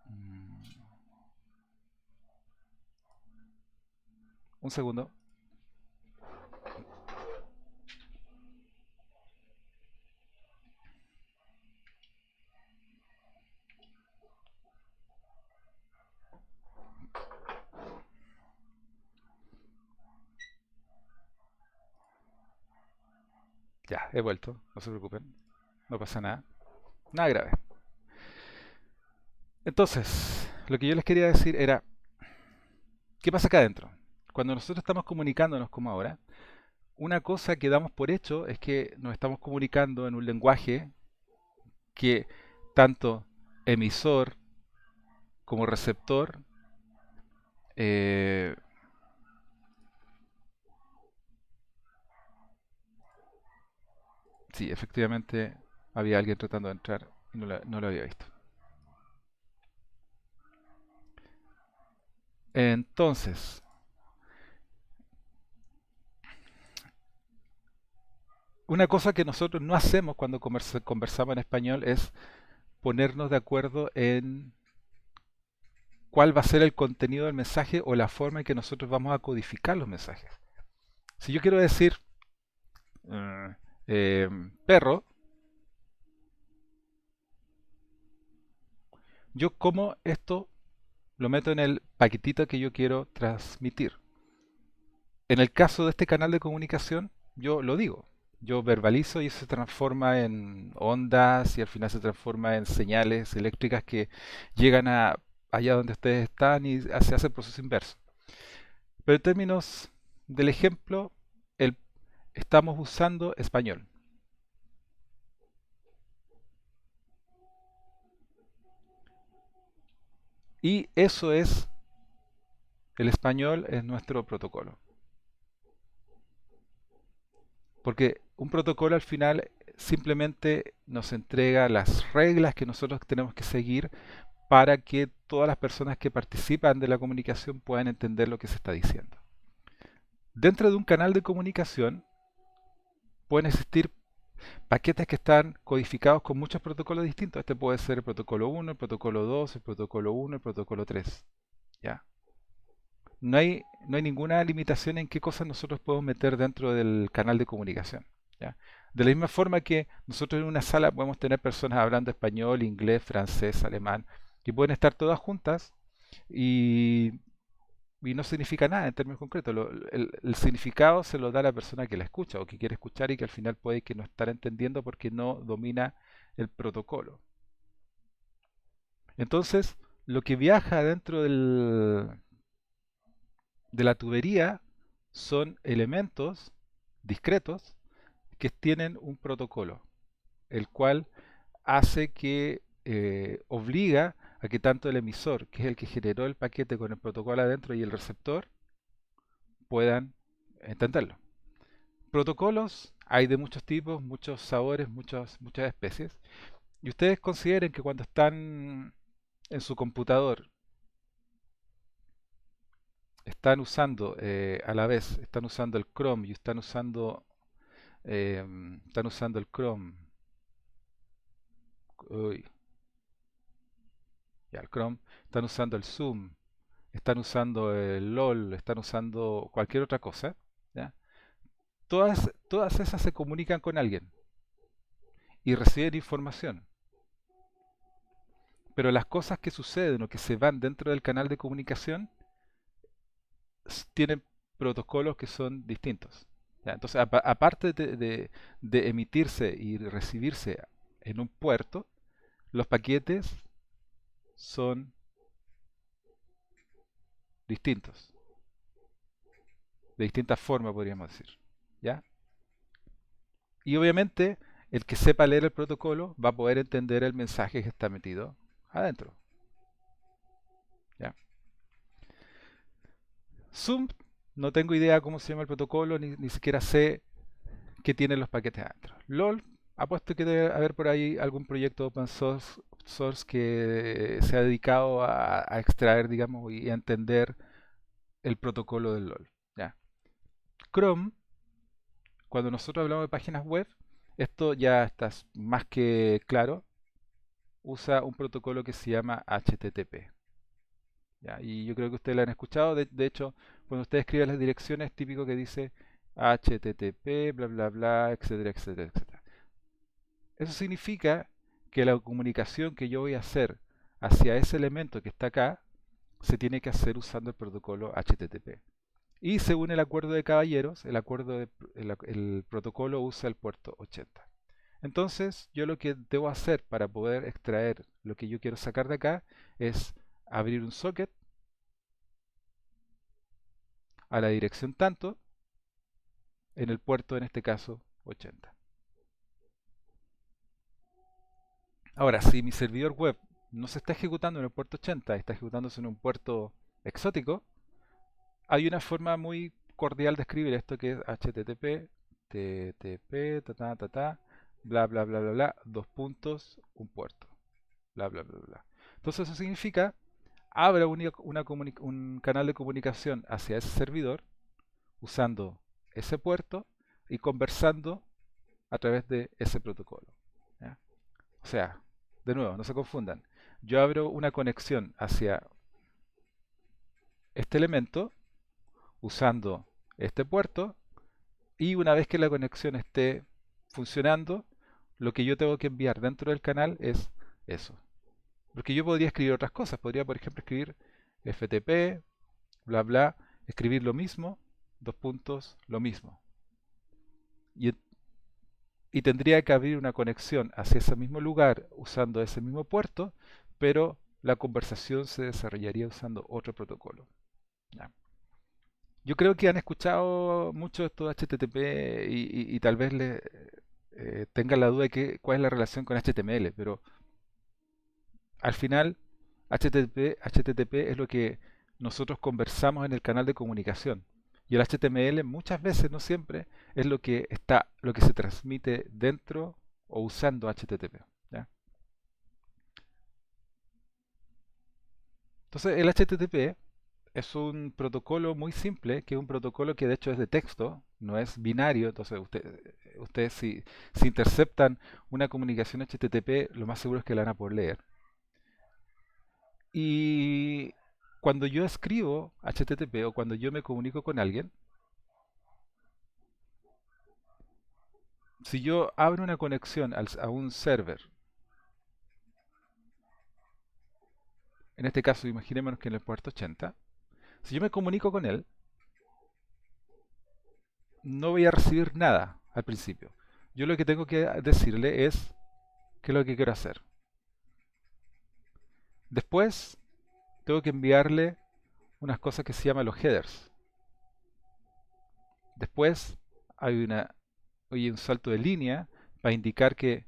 Mm, Un segundo. Ya, he vuelto. No se preocupen. No pasa nada. Nada grave. Entonces, lo que yo les quería decir era, ¿qué pasa acá adentro? Cuando nosotros estamos comunicándonos como ahora, una cosa que damos por hecho es que nos estamos comunicando en un lenguaje que tanto emisor como receptor eh, sí, efectivamente había alguien tratando de entrar y no lo había visto. Entonces, una cosa que nosotros no hacemos cuando conversamos en español es ponernos de acuerdo en cuál va a ser el contenido del mensaje o la forma en que nosotros vamos a codificar los mensajes. Si yo quiero decir eh, perro, yo como esto lo meto en el paquetito que yo quiero transmitir. En el caso de este canal de comunicación, yo lo digo. Yo verbalizo y eso se transforma en ondas y al final se transforma en señales eléctricas que llegan a allá donde ustedes están y se hace el proceso inverso. Pero en términos del ejemplo, el- estamos usando español. Y eso es, el español es nuestro protocolo. Porque un protocolo al final simplemente nos entrega las reglas que nosotros tenemos que seguir para que todas las personas que participan de la comunicación puedan entender lo que se está diciendo. Dentro de un canal de comunicación pueden existir paquetes que están codificados con muchos protocolos distintos. Este puede ser el protocolo 1, el protocolo 2, el protocolo 1, el protocolo 3. ¿Ya? no hay ninguna limitación en qué cosas nosotros podemos meter dentro del canal de comunicación. ¿Ya? De la misma forma que nosotros en una sala podemos tener personas hablando español, inglés, francés, alemán, que pueden estar todas juntas y, y no significa nada en términos concretos. El significado se lo da a la persona que la escucha o que quiere escuchar y que al final puede que no estar entendiendo porque no domina el protocolo. Entonces, lo que viaja dentro de la tubería son elementos discretos que tienen un protocolo, el cual hace que obliga a que tanto el emisor, que es el que generó el paquete con el protocolo adentro, y el receptor puedan entenderlo. Protocolos hay de muchos tipos, muchos sabores, muchas especies. Y ustedes consideren que cuando están en su computador, a la vez, están usando el Chrome y están usando el Chrome, uy, ya el Chrome, están usando el Zoom, están usando el LOL, están usando cualquier otra cosa, ¿ya? Todas esas se comunican con alguien y reciben información. Pero las cosas que suceden o que se van dentro del canal de comunicación tienen protocolos que son distintos. ¿Ya? Entonces, aparte de emitirse y recibirse en un puerto, los paquetes son distintos, de distintas formas podríamos decir. ¿Ya? Y obviamente el que sepa leer el protocolo va a poder entender el mensaje que está metido adentro. ¿Ya? Zoom, no tengo idea cómo se llama el protocolo, ni siquiera sé qué tienen los paquetes adentro. LOL, apuesto que debe haber por ahí algún proyecto open source que se ha dedicado a extraer, digamos, y a entender el protocolo del LOL. ¿Ya? Chrome, cuando nosotros hablamos de páginas web, esto ya está más que claro, usa un protocolo que se llama HTTP. ¿Ya? Y yo creo que ustedes lo han escuchado. De hecho, cuando ustedes escriben las direcciones, es típico que dice HTTP, bla, bla, bla, etcétera, etcétera, etcétera. Eso significa que la comunicación que yo voy a hacer hacia ese elemento que está acá se tiene que hacer usando el protocolo HTTP. Y según el acuerdo de caballeros, el protocolo usa el puerto 80. Entonces, yo lo que debo hacer para poder extraer lo que yo quiero sacar de acá es abrir un socket a la dirección tanto en el puerto, en este caso, 80. Ahora, si mi servidor web no se está ejecutando en el puerto 80, está ejecutándose en un puerto exótico, hay una forma muy cordial de escribir esto que es HTTP, TTP, bla, bla, bla, bla, bla, dos puntos, un puerto, bla, bla, bla, bla. Entonces eso significa, abra un canal de comunicación hacia ese servidor usando ese puerto y conversando a través de ese protocolo. ¿Ya? O sea, de nuevo, no se confundan. Yo abro una conexión hacia este elemento usando este puerto y una vez que la conexión esté funcionando, lo que yo tengo que enviar dentro del canal es eso. Porque yo podría escribir otras cosas. Podría, por ejemplo, escribir FTP, bla, bla, escribir lo mismo, dos puntos, lo mismo. Y, y tendría que abrir una conexión hacia ese mismo lugar usando ese mismo puerto, pero la conversación se desarrollaría usando otro protocolo. ¿Ya? Yo creo que han escuchado mucho esto de HTTP y tal vez tengan la duda de cuál es la relación con HTML, pero al final HTTP es lo que nosotros conversamos en el canal de comunicación. Y el HTML muchas veces, no siempre, es lo que se transmite dentro o usando HTTP. ¿Ya? Entonces el HTTP es un protocolo muy simple, que es un protocolo que de hecho es de texto, no es binario. Entonces ustedes si interceptan una comunicación HTTP, lo más seguro es que la van a poder leer. Y cuando yo escribo HTTP o cuando yo me comunico con alguien, si yo abro una conexión a un server, en este caso imaginémonos que en el puerto 80, si yo me comunico con él, no voy a recibir nada al principio. Yo lo que tengo que decirle es qué es lo que quiero hacer. Después tengo que enviarle unas cosas que se llaman los headers. Después hay un salto de línea para indicar que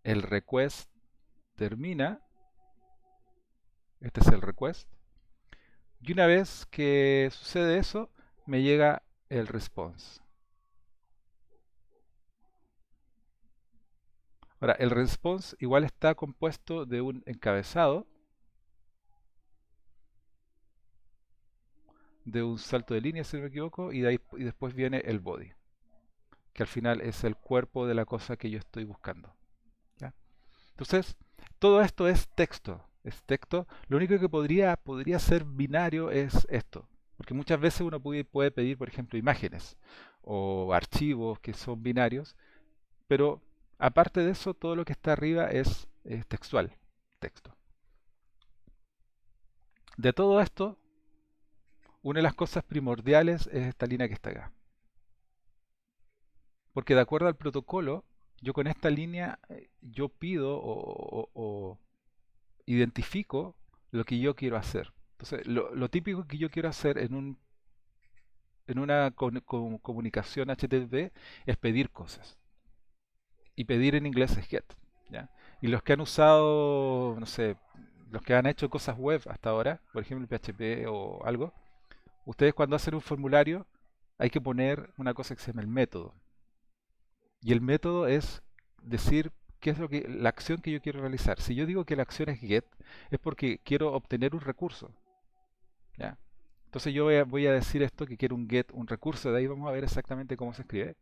el request termina. Este es el request. Y una vez que sucede eso, me llega el response. Ahora, el response igual está compuesto de un encabezado, de un salto de línea, si no me equivoco, y después viene el body, que al final es el cuerpo de la cosa que yo estoy buscando. ¿Ya? Entonces, todo esto es texto. Es texto. Lo único que podría ser binario es esto. Porque muchas veces uno puede pedir, por ejemplo, imágenes o archivos que son binarios, pero aparte de eso, todo lo que está arriba es textual, texto. De todo esto, una de las cosas primordiales es esta línea que está acá. Porque de acuerdo al protocolo, yo con esta línea yo pido o identifico lo que yo quiero hacer. Entonces, lo típico que yo quiero hacer en una comunicación HTTP es pedir cosas. Y pedir en inglés es get. ¿Ya? Y los que han usado, no sé, los que han hecho cosas web hasta ahora, por ejemplo PHP o algo, ustedes cuando hacen un formulario hay que poner una cosa que se llama el método. Y el método es decir qué es la acción que yo quiero realizar. Si yo digo que la acción es get, es porque quiero obtener un recurso. ¿Ya? Entonces yo voy a decir esto, que quiero un get, un recurso, de ahí vamos a ver exactamente cómo se escribe.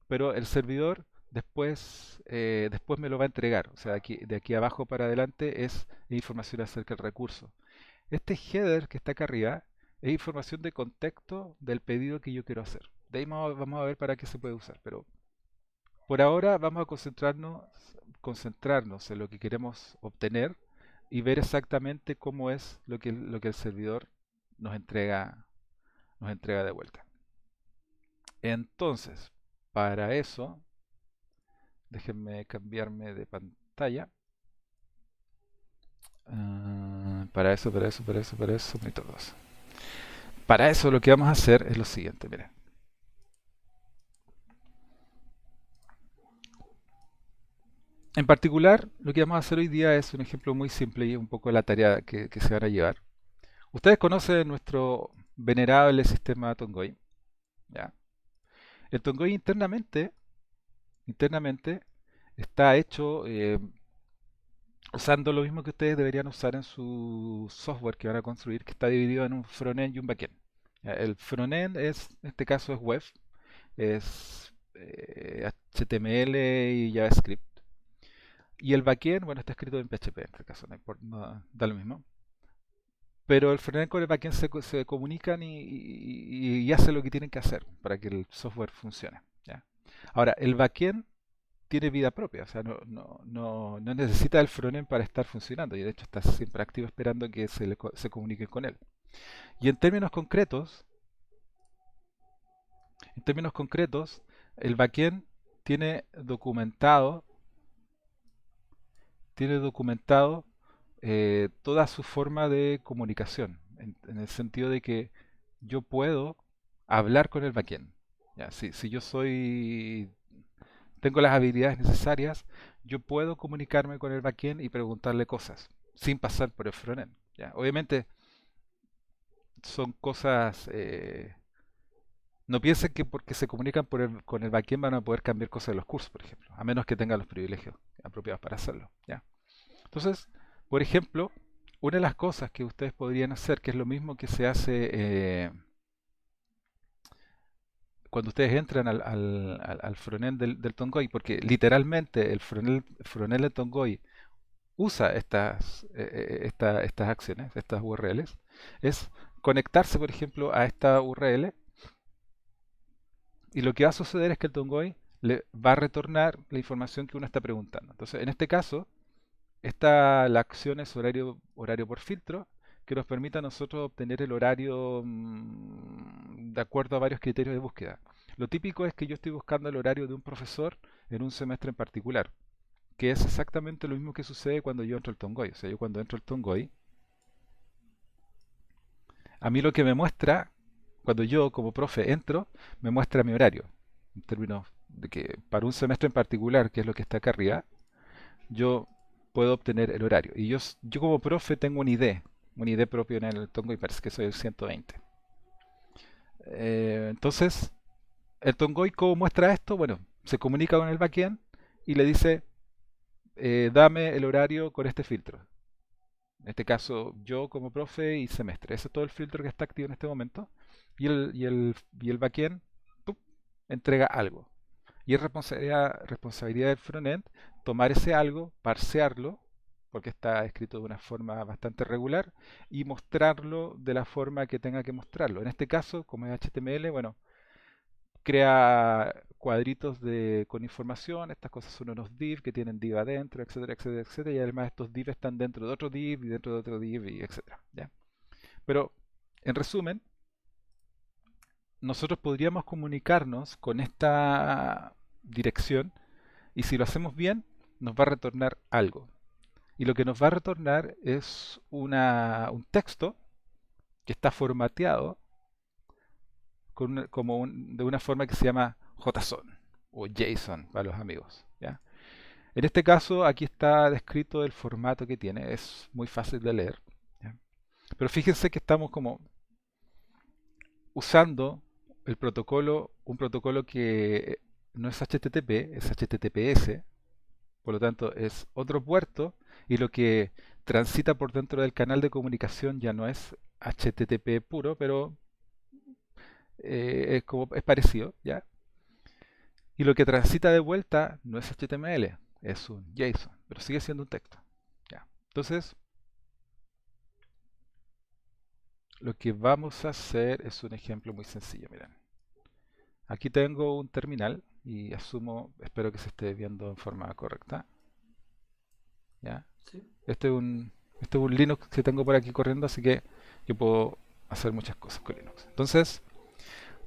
Pero el servidor después me lo va a entregar. O sea, de aquí abajo para adelante es información acerca del recurso. Este header que está acá arriba es información de contexto del pedido que yo quiero hacer. De ahí vamos a ver para qué se puede usar. Pero por ahora vamos a concentrarnos en lo que queremos obtener y ver exactamente cómo es lo que el servidor nos entrega de vuelta. Entonces, para eso, déjenme cambiarme de pantalla. Para eso, métodos. Para eso lo que vamos a hacer es lo siguiente, miren. En particular, lo que vamos a hacer hoy día es un ejemplo muy simple y un poco la tarea que se van a llevar. Ustedes conocen nuestro venerable sistema Tongoy, ¿ya? El Tongoy internamente está hecho usando lo mismo que ustedes deberían usar en su software que van a construir, que está dividido en un frontend y un backend. ¿Ya? El frontend en este caso es web, es HTML y JavaScript. Y el backend, bueno, está escrito en PHP en este caso, no importa, da lo mismo. Pero el frontend con el backend se comunican y hace lo que tienen que hacer para que el software funcione. ¿Ya? Ahora, el backend tiene vida propia, o sea, no necesita el frontend para estar funcionando y de hecho está siempre activo esperando que se comuniquen con él. Y en términos concretos, el backend tiene documentado toda su forma de comunicación, en el sentido de que yo puedo hablar con el backend. Ya, si yo tengo las habilidades necesarias, yo puedo comunicarme con el backend y preguntarle cosas sin pasar por el frontend. ¿Ya? Obviamente son cosas, no piensen que porque se comunican con el backend van a poder cambiar cosas de los cursos, por ejemplo, a menos que tengan los privilegios apropiados para hacerlo. ¿Ya? Entonces, por ejemplo, una de las cosas que ustedes podrían hacer, que es lo mismo que se hace cuando ustedes entran al frontend del Tongoy, porque literalmente el frontend del Tongoy usa estas acciones, estas URLs, es conectarse, por ejemplo, a esta URL y lo que va a suceder es que el Tongoy le va a retornar la información que uno está preguntando. Entonces, en este caso, la acción es horario por filtro, que nos permite a nosotros obtener el horario de acuerdo a varios criterios de búsqueda. Lo típico es que yo estoy buscando el horario de un profesor en un semestre en particular, que es exactamente lo mismo que sucede cuando yo entro al Tongoy. O sea, yo cuando entro al Tongoy, a mí lo que me muestra, cuando yo como profe entro, me muestra mi horario, en términos de que para un semestre en particular, que es lo que está acá arriba, yo puedo obtener el horario. Y yo como profe tengo un ID propio en el Tongoy, parece que soy el 120. Entonces, el Tongoy, ¿cómo muestra esto? Bueno, se comunica con el backend y le dice, dame el horario con este filtro. En este caso, yo como profe y semestre. Ese es todo el filtro que está activo en este momento. Y el backend ¡pup! Entrega algo. Y es responsabilidad del frontend tomar ese algo, parsearlo, porque está escrito de una forma bastante regular, y mostrarlo de la forma que tenga que mostrarlo. En este caso, como es HTML, bueno, crea cuadritos con información. Estas cosas son unos div que tienen div adentro, etcétera, etcétera, etcétera. Y además estos div están dentro de otro div y dentro de otro div, y etcétera. ¿Ya? Pero, en resumen, nosotros podríamos comunicarnos con esta dirección y si lo hacemos bien, nos va a retornar algo. Y lo que nos va a retornar es un texto que está formateado de una forma que se llama JSON o JSON para los amigos. ¿Ya? En este caso, aquí está descrito el formato que tiene. Es muy fácil de leer. ¿Ya? Pero fíjense que estamos como usando un protocolo que no es HTTP, es HTTPS. Por lo tanto, es otro puerto y lo que transita por dentro del canal de comunicación ya no es HTTP puro, pero es parecido, ¿ya? Y lo que transita de vuelta no es HTML, es un JSON, pero sigue siendo un texto, ¿ya? Entonces, lo que vamos a hacer es un ejemplo muy sencillo, miren. Aquí tengo un terminal y espero que se esté viendo en forma correcta, ¿ya? Sí. Este es un Linux que tengo por aquí corriendo, así que yo puedo hacer muchas cosas con Linux. Entonces,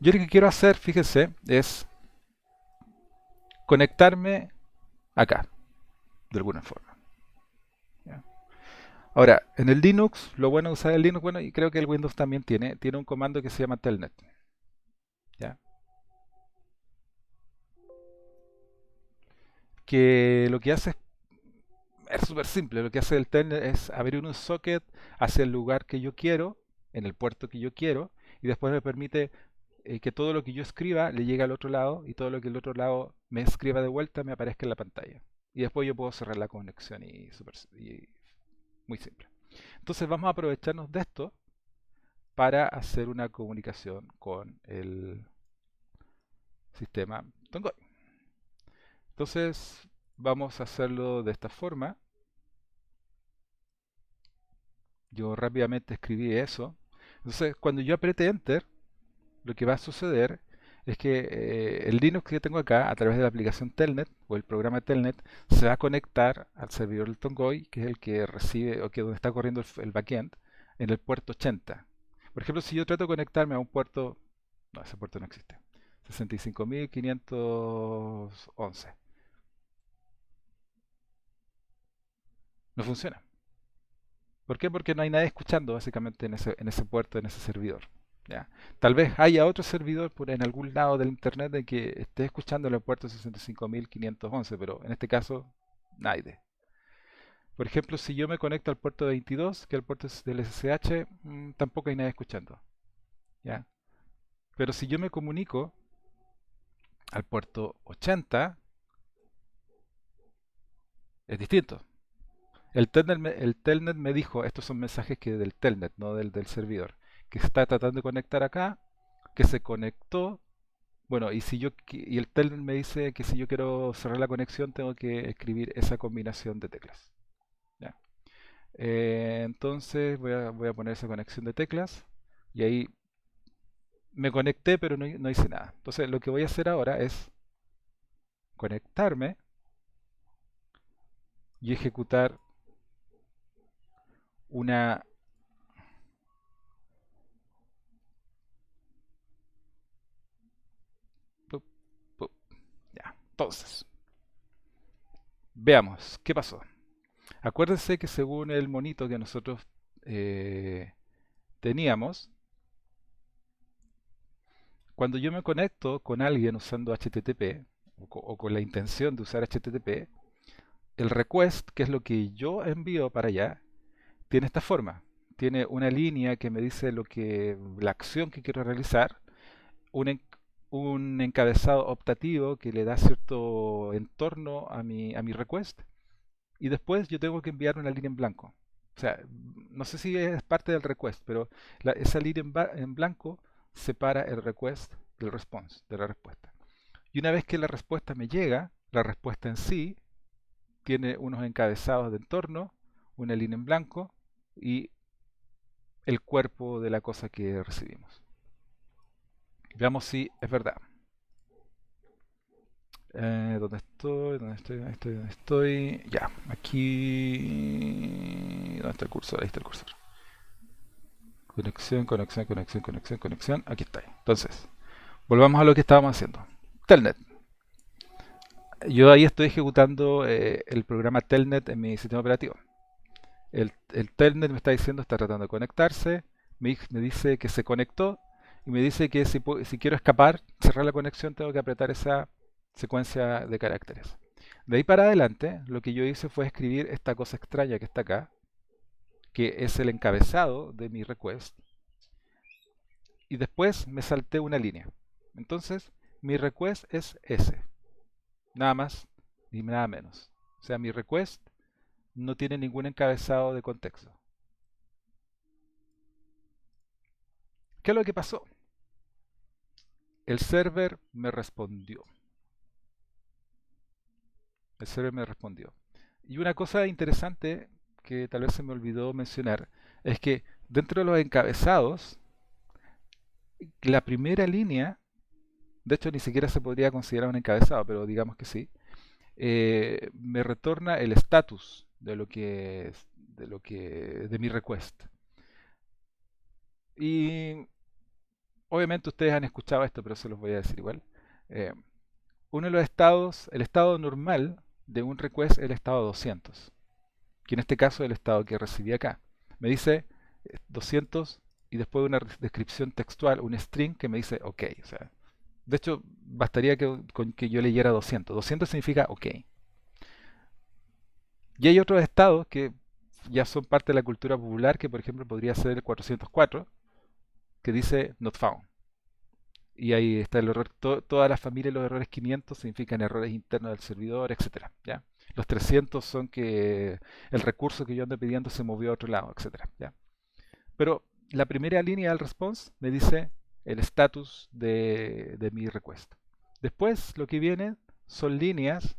yo lo que quiero hacer, fíjense, es conectarme acá, de alguna forma. ¿Ya? Ahora, en el Linux, lo bueno de usar el Linux, bueno, y creo que el Windows también tiene un comando que se llama telnet. ¿Ya? Que lo que hace es súper simple. Lo que hace el telnet es abrir un socket hacia el lugar que yo quiero, en el puerto que yo quiero, y después me permite que todo lo que yo escriba le llegue al otro lado y todo lo que el otro lado me escriba de vuelta me aparezca en la pantalla. Y después yo puedo cerrar la conexión y muy simple. Entonces vamos a aprovecharnos de esto para hacer una comunicación con el sistema Tongoy. Entonces vamos a hacerlo de esta forma. Yo rápidamente escribí eso. Entonces cuando yo apriete Enter, lo que va a suceder es que el Linux que tengo acá, a través de la aplicación Telnet o el programa Telnet, se va a conectar al servidor del Tongoy, que es el que recibe o que donde está corriendo el backend, en el puerto 80. Por ejemplo, si yo trato de conectarme a un puerto, no, ese puerto no existe, 65.511, no funciona. ¿Por qué? Porque no hay nadie escuchando básicamente en ese puerto, en ese servidor. ¿Ya? Tal vez haya otro servidor en algún lado del internet de que esté escuchando el puerto 65.511, pero en este caso, nadie. Por ejemplo, si yo me conecto al puerto 22, que es el puerto del SSH, tampoco hay nadie escuchando. ¿Ya? Pero si yo me comunico al puerto 80, es distinto. El telnet me dijo, estos son mensajes que del telnet, no del servidor, que se está tratando de conectar acá, que se conectó. Bueno, y el telnet me dice que si yo quiero cerrar la conexión tengo que escribir esa combinación de teclas. ¿Ya? Entonces voy a poner esa conexión de teclas y ahí me conecté, pero no hice nada. Entonces lo que voy a hacer ahora es conectarme y ejecutar una... pup, pup. Ya, entonces, veamos qué pasó. Acuérdense que según el monito que nosotros eh, teníamos, cuando yo me conecto con alguien usando HTTP o con la intención de usar HTTP, el request, que es lo que yo envío para allá, tiene esta forma. Tiene una línea que me dice la acción que quiero realizar, un, en- un encabezado optativo que le da cierto entorno a mi request, y después yo tengo que enviar una línea en blanco. O sea, no sé si es parte del request, pero esa línea en blanco separa el request del response, de la respuesta. Y una vez que la respuesta me llega, la respuesta en sí tiene unos encabezados de entorno, una línea en blanco y el cuerpo de la cosa que recibimos. Veamos si es verdad. ¿Dónde estoy? ¿Dónde estoy? ¿Dónde estoy? ¿Dónde estoy? Ya, aquí... ¿Dónde está el cursor? Ahí está el cursor. Conexión, conexión, conexión, conexión, conexión. Aquí está. Entonces, volvamos a lo que estábamos haciendo. Telnet. Yo ahí estoy ejecutando el programa Telnet en mi sistema operativo. El Telnet me está diciendo, está tratando de conectarse, me dice que se conectó y me dice que si quiero escapar, cerrar la conexión, tengo que apretar esa secuencia de caracteres. De ahí para adelante, lo que yo hice fue escribir esta cosa extraña que está acá, que es el encabezado de mi request, y después me salté una línea. Entonces, mi request es ese, nada más ni nada menos. O sea, mi request no tiene ningún encabezado de contexto. ¿Qué es lo que pasó? El server me respondió. El server me respondió. Y una cosa interesante que tal vez se me olvidó mencionar es que dentro de los encabezados, la primera línea, de hecho ni siquiera se podría considerar un encabezado, pero digamos que sí, me retorna el estatus de mi request. Y obviamente ustedes han escuchado esto, pero se los voy a decir igual. Eh, Uno de los estados, el estado normal de un request es el estado 200, que en este caso es el estado que recibí acá. Me dice 200 y después una descripción textual, un string que me dice OK. O sea, de hecho, bastaría con que yo leyera 200. 200 significa OK. Y hay otros estados que ya son parte de la cultura popular, que por ejemplo podría ser el 404, que dice not found. Y ahí está el error, todas las familias de los errores 500 significan errores internos del servidor, etcétera, ¿ya? Los 300 son que el recurso que yo ando pidiendo se movió a otro lado, etcétera, ¿ya? Pero la primera línea del response me dice el status de mi request. Después lo que viene son líneas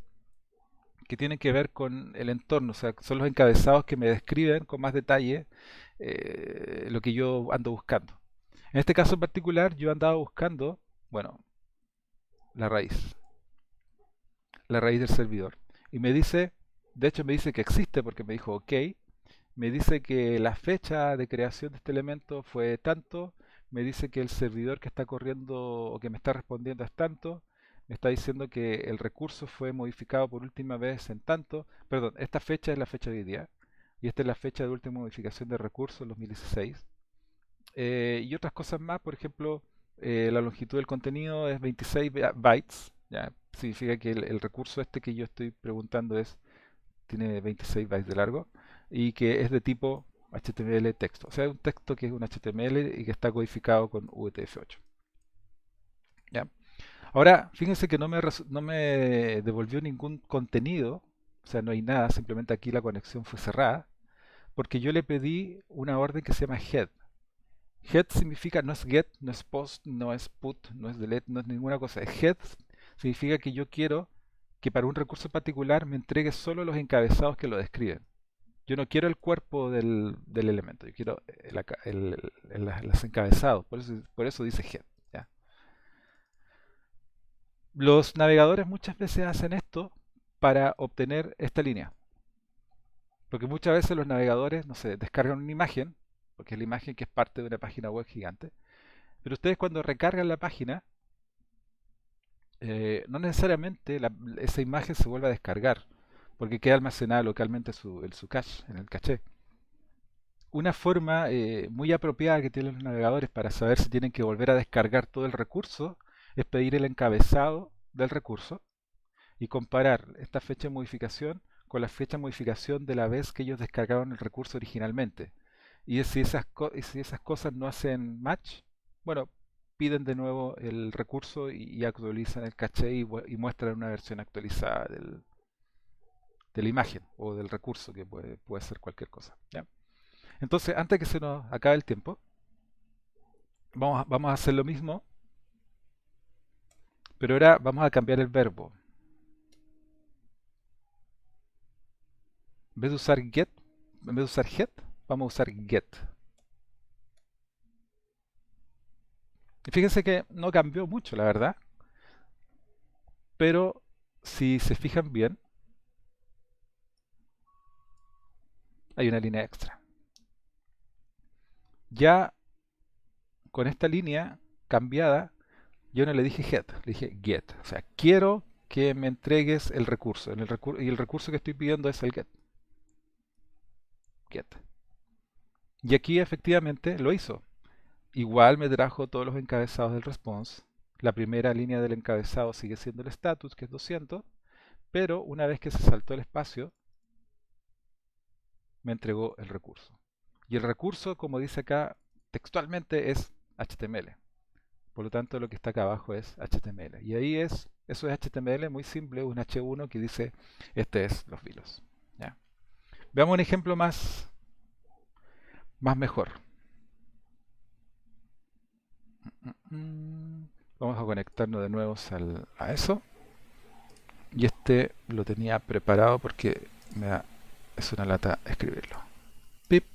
que tienen que ver con el entorno, o sea, son los encabezados que me describen con más detalle lo que yo ando buscando. En este caso en particular, yo andaba buscando, bueno, la raíz, la raíz del servidor. Y me dice, de hecho me dice que existe porque me dijo OK, me dice que la fecha de creación de este elemento fue tanto, me dice que el servidor que está corriendo o que me está respondiendo es tanto, me está diciendo que el recurso fue modificado por última vez en tanto, perdón, esta fecha es la fecha de hoy día, y esta es la fecha de última modificación de recurso en 2016. Y otras cosas más, por ejemplo, la longitud del contenido es 26 bytes, ¿ya? Significa que el recurso este que yo estoy preguntando tiene 26 bytes de largo y que es de tipo HTML texto. O sea, un texto que es un HTML y que está codificado con UTF-8. ¿Ya? Ahora, fíjense que no me devolvió ningún contenido, o sea, no hay nada, simplemente aquí la conexión fue cerrada, porque yo le pedí una orden que se llama head. Head significa, no es get, no es post, no es put, no es delete, no es ninguna cosa. Head significa que yo quiero que para un recurso particular me entregue solo los encabezados que lo describen. Yo no quiero el cuerpo del elemento, yo quiero los encabezados, por eso dice head. ¿Ya? Los navegadores muchas veces hacen esto para obtener esta línea. Porque muchas veces los navegadores, no sé, descargan una imagen, porque es la imagen que es parte de una página web gigante, pero ustedes cuando recargan la página, no necesariamente esa imagen se vuelve a descargar, porque queda almacenada localmente en su cache, en el caché. Una forma muy apropiada que tienen los navegadores para saber si tienen que volver a descargar todo el recurso es pedir el encabezado del recurso y comparar esta fecha de modificación con la fecha de modificación de la vez que ellos descargaron el recurso originalmente. Y si esas cosas no hacen match, bueno, piden de nuevo el recurso y actualizan el caché y muestran una versión actualizada de la imagen o del recurso, que puede ser cualquier cosa. ¿Ya? Entonces, antes que se nos acabe el tiempo, vamos a hacer lo mismo, pero ahora vamos a cambiar el verbo. En vez de usar get, en vez de usar head, vamos a usar get. Y fíjense que no cambió mucho, la verdad, pero si se fijan bien, hay una línea extra. Ya con esta línea cambiada, yo no le dije head, le dije get. O sea, quiero que me entregues el recurso. Y el recurso que estoy pidiendo es el get. Get. Y aquí efectivamente lo hizo. Igual me trajo todos los encabezados del response. La primera línea del encabezado sigue siendo el status, que es 200, pero una vez que se saltó el espacio, me entregó el recurso. Y el recurso, como dice acá, textualmente es HTML. Por lo tanto, lo que está acá abajo es HTML. Y ahí eso es HTML muy simple, un H1 que dice, este es los filos. ¿Ya? Veamos un ejemplo más mejor. Vamos a conectarnos de nuevo a eso. Y este lo tenía preparado porque es una lata escribirlo. Pip.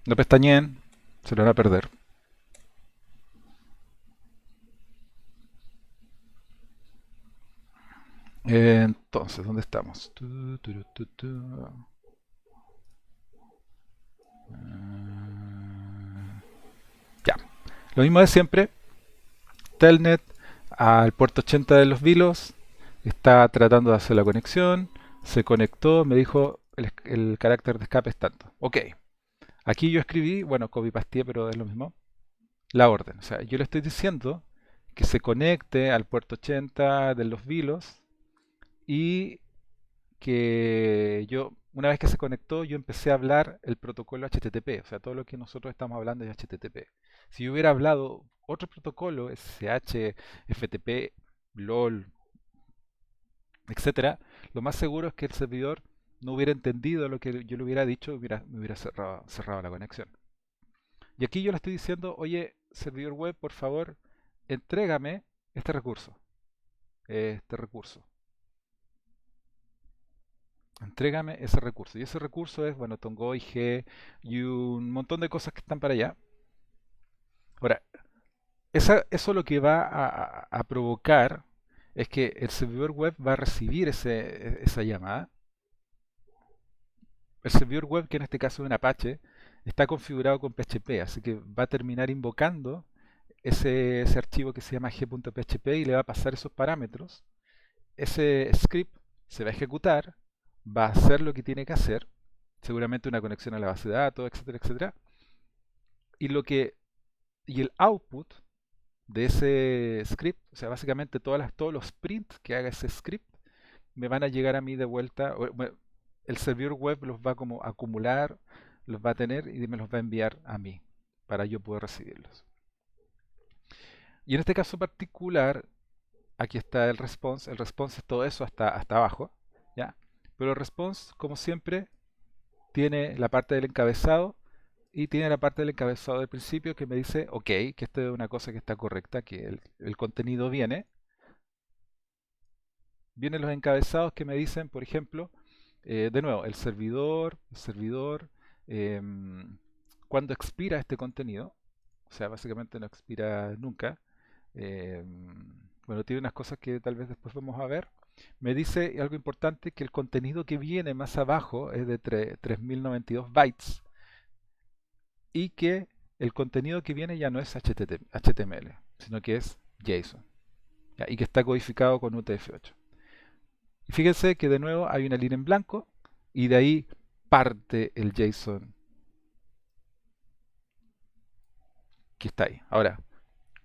No pestañeen, se lo van a perder. Entonces, ¿dónde estamos? Ya. Lo mismo de siempre. Telnet al puerto 80 de los Vilos. Está tratando de hacer la conexión. Se conectó, me dijo el carácter de escape es tanto. Ok. Aquí yo escribí, bueno, copy-pasteé, pero es lo mismo. La orden. O sea, yo le estoy diciendo que se conecte al puerto 80 de los Vilos y que una vez que se conectó, yo empecé a hablar el protocolo HTTP. O sea, todo lo que nosotros estamos hablando es HTTP. Si yo hubiera hablado otro protocolo, SSH, FTP, LOL, etcétera, lo más seguro es que el servidor no hubiera entendido lo que yo le hubiera dicho y me hubiera cerrado la conexión. Y aquí yo le estoy diciendo, oye, servidor web, por favor, entrégame este recurso. Entrégame ese recurso. Y ese recurso es, bueno, Tongo, IG y un montón de cosas que están para allá. Ahora, eso lo que va a provocar es que el servidor web va a recibir esa llamada. El servidor web, que en este caso es un Apache, está configurado con PHP, así que va a terminar invocando ese archivo que se llama g.php y le va a pasar esos parámetros. Ese script se va a ejecutar, va a hacer lo que tiene que hacer, seguramente una conexión a la base de datos, etcétera, etcétera. Y el output de ese script, o sea, básicamente todos los prints que haga ese script, me van a llegar a mí de vuelta. El servidor web los va como a acumular, los va a tener y me los va a enviar a mí para yo poder recibirlos. Y en este caso particular, aquí está el response. El response es todo eso hasta abajo, ¿ya? Pero el response, como siempre, tiene la parte del encabezado y tiene la parte del encabezado del principio que me dice, ok, que esto es una cosa que está correcta, que el contenido viene. vienen los encabezados que me dicen, por ejemplo, de nuevo, el servidor, cuándo expira este contenido, o sea, básicamente no expira nunca. Bueno, tiene unas cosas que tal vez después vamos a ver. Me dice algo importante, que el contenido que viene más abajo es de 3092 bytes y que el contenido que viene ya no es HTML, sino que es JSON, ¿ya? Y que está codificado con UTF-8. Y fíjense que de nuevo hay una línea en blanco y de ahí parte el JSON que está ahí. Ahora,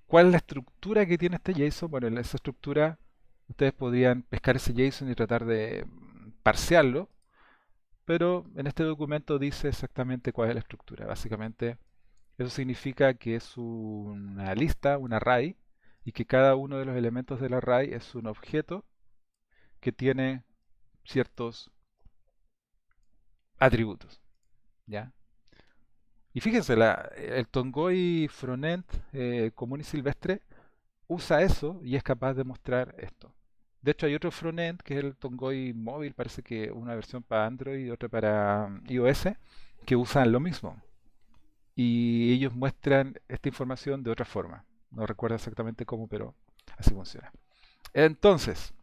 ¿cuál es la estructura que tiene este JSON? Bueno, en esa estructura ustedes podrían pescar ese JSON y tratar de parsearlo, pero en este documento dice exactamente cuál es la estructura. Básicamente, eso significa que es una lista, un array, y que cada uno de los elementos del array es un objeto que tiene ciertos atributos, ¿ya? Y fíjense, el Tongoy Frontend común y silvestre usa eso y es capaz de mostrar esto. De hecho, hay otro frontend que es el Tongoy móvil, parece que una versión para Android y otra para iOS, que usan lo mismo. Y ellos muestran esta información de otra forma. No recuerdo exactamente cómo, pero así funciona. Entonces,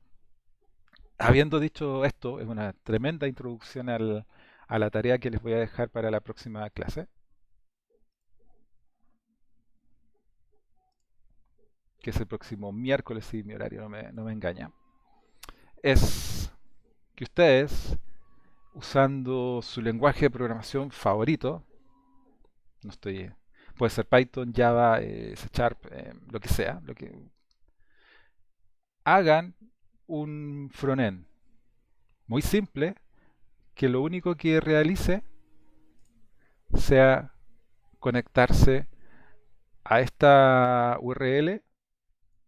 habiendo dicho esto, es una tremenda introducción a la tarea que les voy a dejar para la próxima clase, que es el próximo miércoles, si mi horario no me engaña. Es que ustedes, usando su lenguaje de programación favorito, no estoy, puede ser Python, Java, C Sharp, lo que sea, hagan un frontend muy simple que lo único que realice sea conectarse a esta URL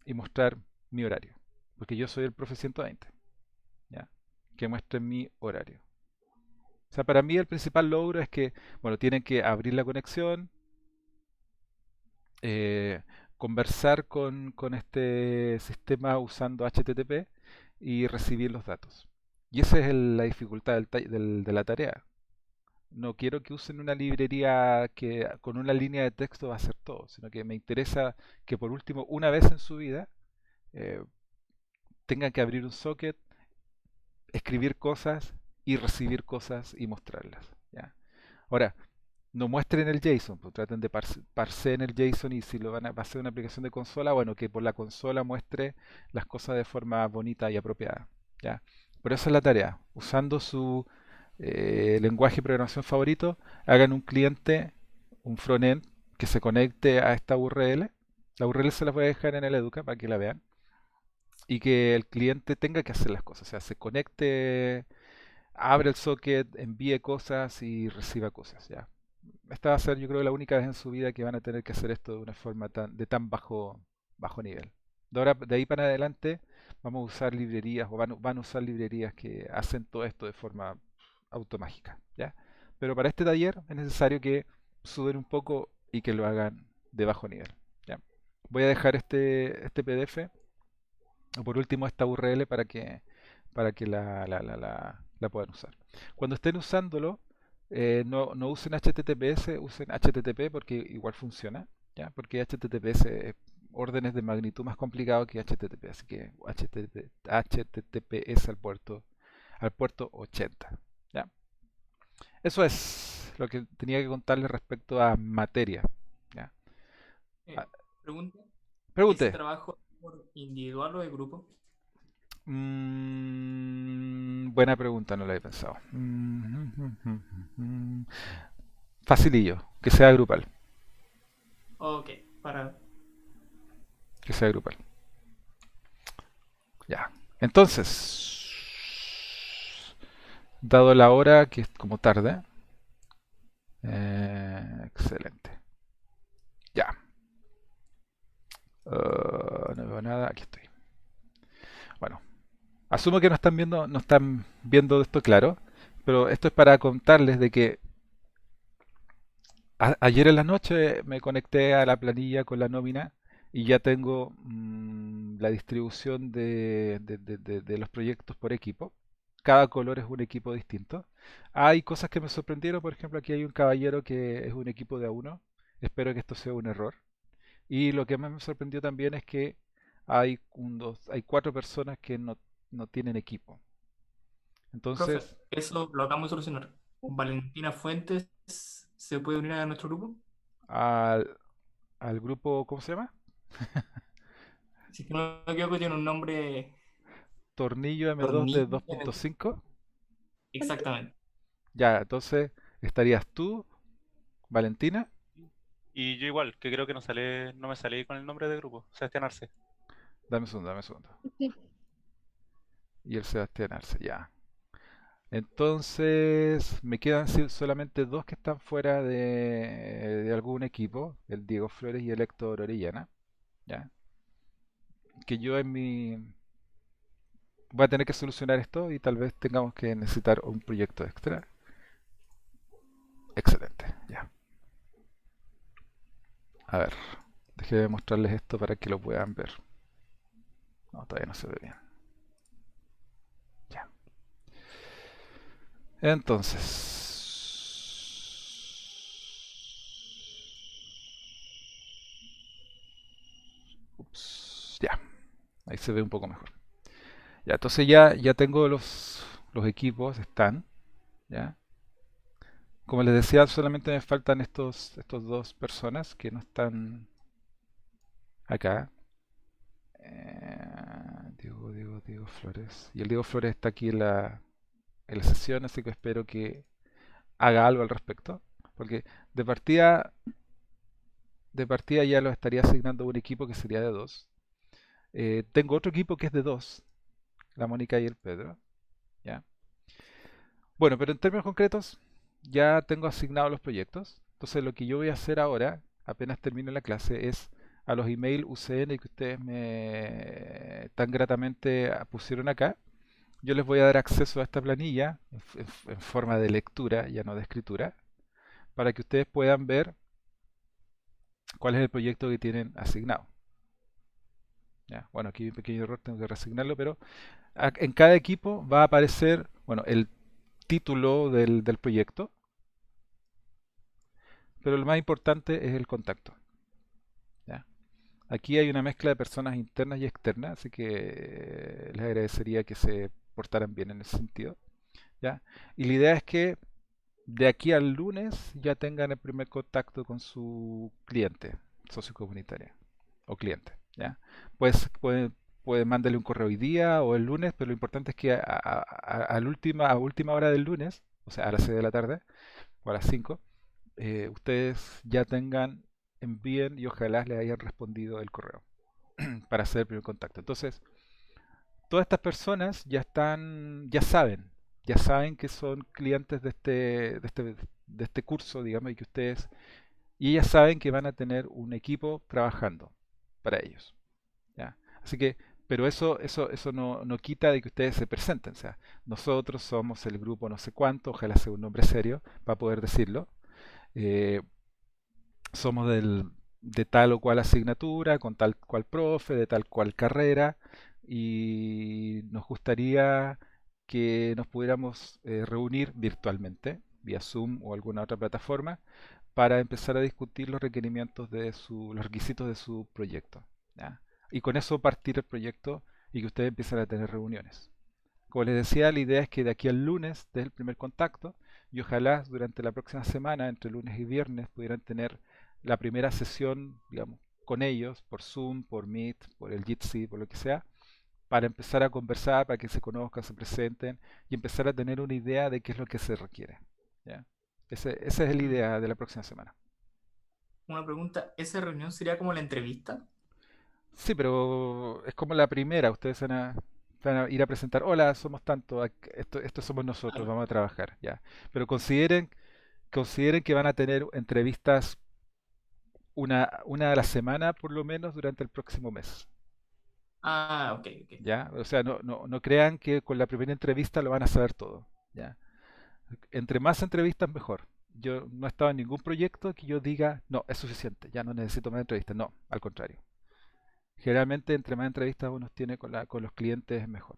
y mostrar mi horario, porque yo soy el profe 120, ¿ya? Que muestre mi horario. O sea, para mí el principal logro es que, bueno, tienen que abrir la conexión, eh, conversar con este sistema usando HTTP y recibir los datos. Y esa es la dificultad de la tarea. No quiero que usen una librería que con una línea de texto va a hacer todo, sino que me interesa que por último, una vez en su vida, eh, tengan que abrir un socket, escribir cosas y recibir cosas y mostrarlas, ¿ya? Ahora, no muestren el JSON, pues traten de parseen el JSON, y si va a ser una aplicación de consola, bueno, que por la consola muestre las cosas de forma bonita y apropiada, ¿ya? Pero esa es la tarea. Usando su lenguaje de programación favorito, hagan un cliente, un frontend que se conecte a esta URL. La URL se las voy a dejar en el Educa para que la vean. Y que el cliente tenga que hacer las cosas. O sea, se conecte, abre el socket, envíe cosas y reciba cosas, ¿ya? Esta va a ser, yo creo, la única vez en su vida que van a tener que hacer esto de una forma de tan bajo nivel. De ahí para adelante vamos a usar librerías, o van a usar librerías que hacen todo esto de forma automágica, ¿ya? Pero para este taller es necesario que suben un poco y que lo hagan de bajo nivel, ¿ya? Voy a dejar este PDF, o por último esta URL, para que la puedan usar. Cuando estén usándolo, no usen HTTPS, usen HTTP, porque igual funciona, ¿ya? Porque HTTPS es órdenes de magnitud más complicado que HTTP, así que HTTPS al puerto 80, ¿ya? Eso es lo que tenía que contarles respecto a materia, ¿ya? Eh, Ah, pregunta, ¿ese pregunte. trabajo es por individual o de grupo? Buena pregunta, no la he pensado. Facilillo, que sea grupal, Ok, para... que sea grupal. Ya. Entonces, dado la hora, que es como tarde, excelente. Ya. No veo nada, aquí estoy. Bueno, asumo que no están viendo esto claro, pero esto es para contarles de que ayer en la noche me conecté a la planilla con la nómina y ya tengo la distribución de los proyectos por equipo. Cada color es un equipo distinto. Hay cosas que me sorprendieron, por ejemplo, aquí hay un caballero que es un equipo de a uno. Espero que esto sea un error. Y lo que más me sorprendió también es que hay cuatro personas que no tienen equipo. Profe, Entonces, eso lo acabamos de solucionar. Valentina Fuentes se puede unir a nuestro grupo. al, al grupo, ¿cómo se llama? Si es que no me equivoco, tiene un nombre Tornillo M2 de tornillo. 2.5. Exactamente. Ya, entonces estarías tú, Valentina. Y yo igual, que creo que no me salí con el nombre de grupo, Sebastián Arce. Dame un segundo, dame un segundo. Y el Sebastián Arce, ya. Entonces, me quedan solamente dos que están fuera de algún equipo, el Diego Flores y el Héctor Orellana, ¿ya? Que yo en mi... Voy a tener que solucionar esto y tal vez tengamos que necesitar un proyecto extra. Excelente, ya. A ver, déjenme mostrarles esto para que lo puedan ver. No, todavía no se ve bien. Ya. Entonces... Ups, ya. Ahí se ve un poco mejor. Ya, entonces ya tengo los equipos, están, ¿ya? Como les decía, solamente me faltan estos dos personas que no están acá. Diego Flores. Y el Diego Flores está aquí en la sesión, así que espero que haga algo al respecto. Porque de partida, de partida ya lo estaría asignando a un equipo que sería de dos. Tengo otro equipo que es de dos, la Mónica y el Pedro, ¿ya? Bueno, pero en términos concretos, ya tengo asignados los proyectos. Entonces lo que yo voy a hacer ahora, apenas termine la clase, es a los email UCN que ustedes me tan gratamente pusieron acá, yo les voy a dar acceso a esta planilla en forma de lectura, ya no de escritura, para que ustedes puedan ver cuál es el proyecto que tienen asignado. Ya, bueno, aquí hay un pequeño error, tengo que reasignarlo, pero en cada equipo va a aparecer, bueno, el título del proyecto, pero lo más importante es el contacto. ¿Ya? Aquí hay una mezcla de personas internas y externas, así que les agradecería que se portaran bien en ese sentido. ¿Ya? Y la idea es que de aquí al lunes ya tengan el primer contacto con su cliente, socio comunitario o cliente. ¿Ya? Pues pueden mandarle un correo hoy día o el lunes, pero lo importante es que a última hora del lunes, o sea, a las 6 de la tarde o a las 5, ustedes ya envíen y ojalá les hayan respondido el correo para hacer el primer contacto. Entonces, todas estas personas ya saben que son clientes de este curso, digamos, y ellas saben que van a tener un equipo trabajando para ellos. ¿Ya? Así que, pero eso no quita de que ustedes se presenten. O sea, nosotros somos el grupo no sé cuánto, ojalá sea un nombre serio para poder decirlo. Eh, Somos de tal o cual asignatura, con tal cual profe, de tal cual carrera, y nos gustaría que nos pudiéramos reunir virtualmente, vía Zoom o alguna otra plataforma, para empezar a discutir los requerimientos los requisitos de su proyecto. ¿Ya? Y con eso partir el proyecto y que ustedes empiecen a tener reuniones. Como les decía, la idea es que de aquí al lunes des el primer contacto y ojalá durante la próxima semana, entre lunes y viernes, pudieran tener la primera sesión, digamos, con ellos, por Zoom, por Meet, por el Jitsi, por lo que sea, para empezar a conversar, para que se conozcan, se presenten y empezar a tener una idea de qué es lo que se requiere. ¿Ya? Esa es la Mm, idea de la próxima semana. Una pregunta, ¿esa reunión sería como la entrevista? Sí, pero es como la primera. Ustedes van a ir a presentar, hola, somos tanto, esto somos nosotros, Claro. vamos a trabajar, ya. Pero consideren que van a tener entrevistas una a la semana por lo menos durante el próximo mes, Ah, ok, ok. ¿ya? O sea, no crean que con la primera entrevista lo van a saber todo, ¿ya? Entre más entrevistas, mejor. Yo no he estado en ningún proyecto que yo diga, no, es suficiente, ya no necesito más entrevistas. No, al contrario. Generalmente, entre más entrevistas uno tiene con los clientes, es mejor.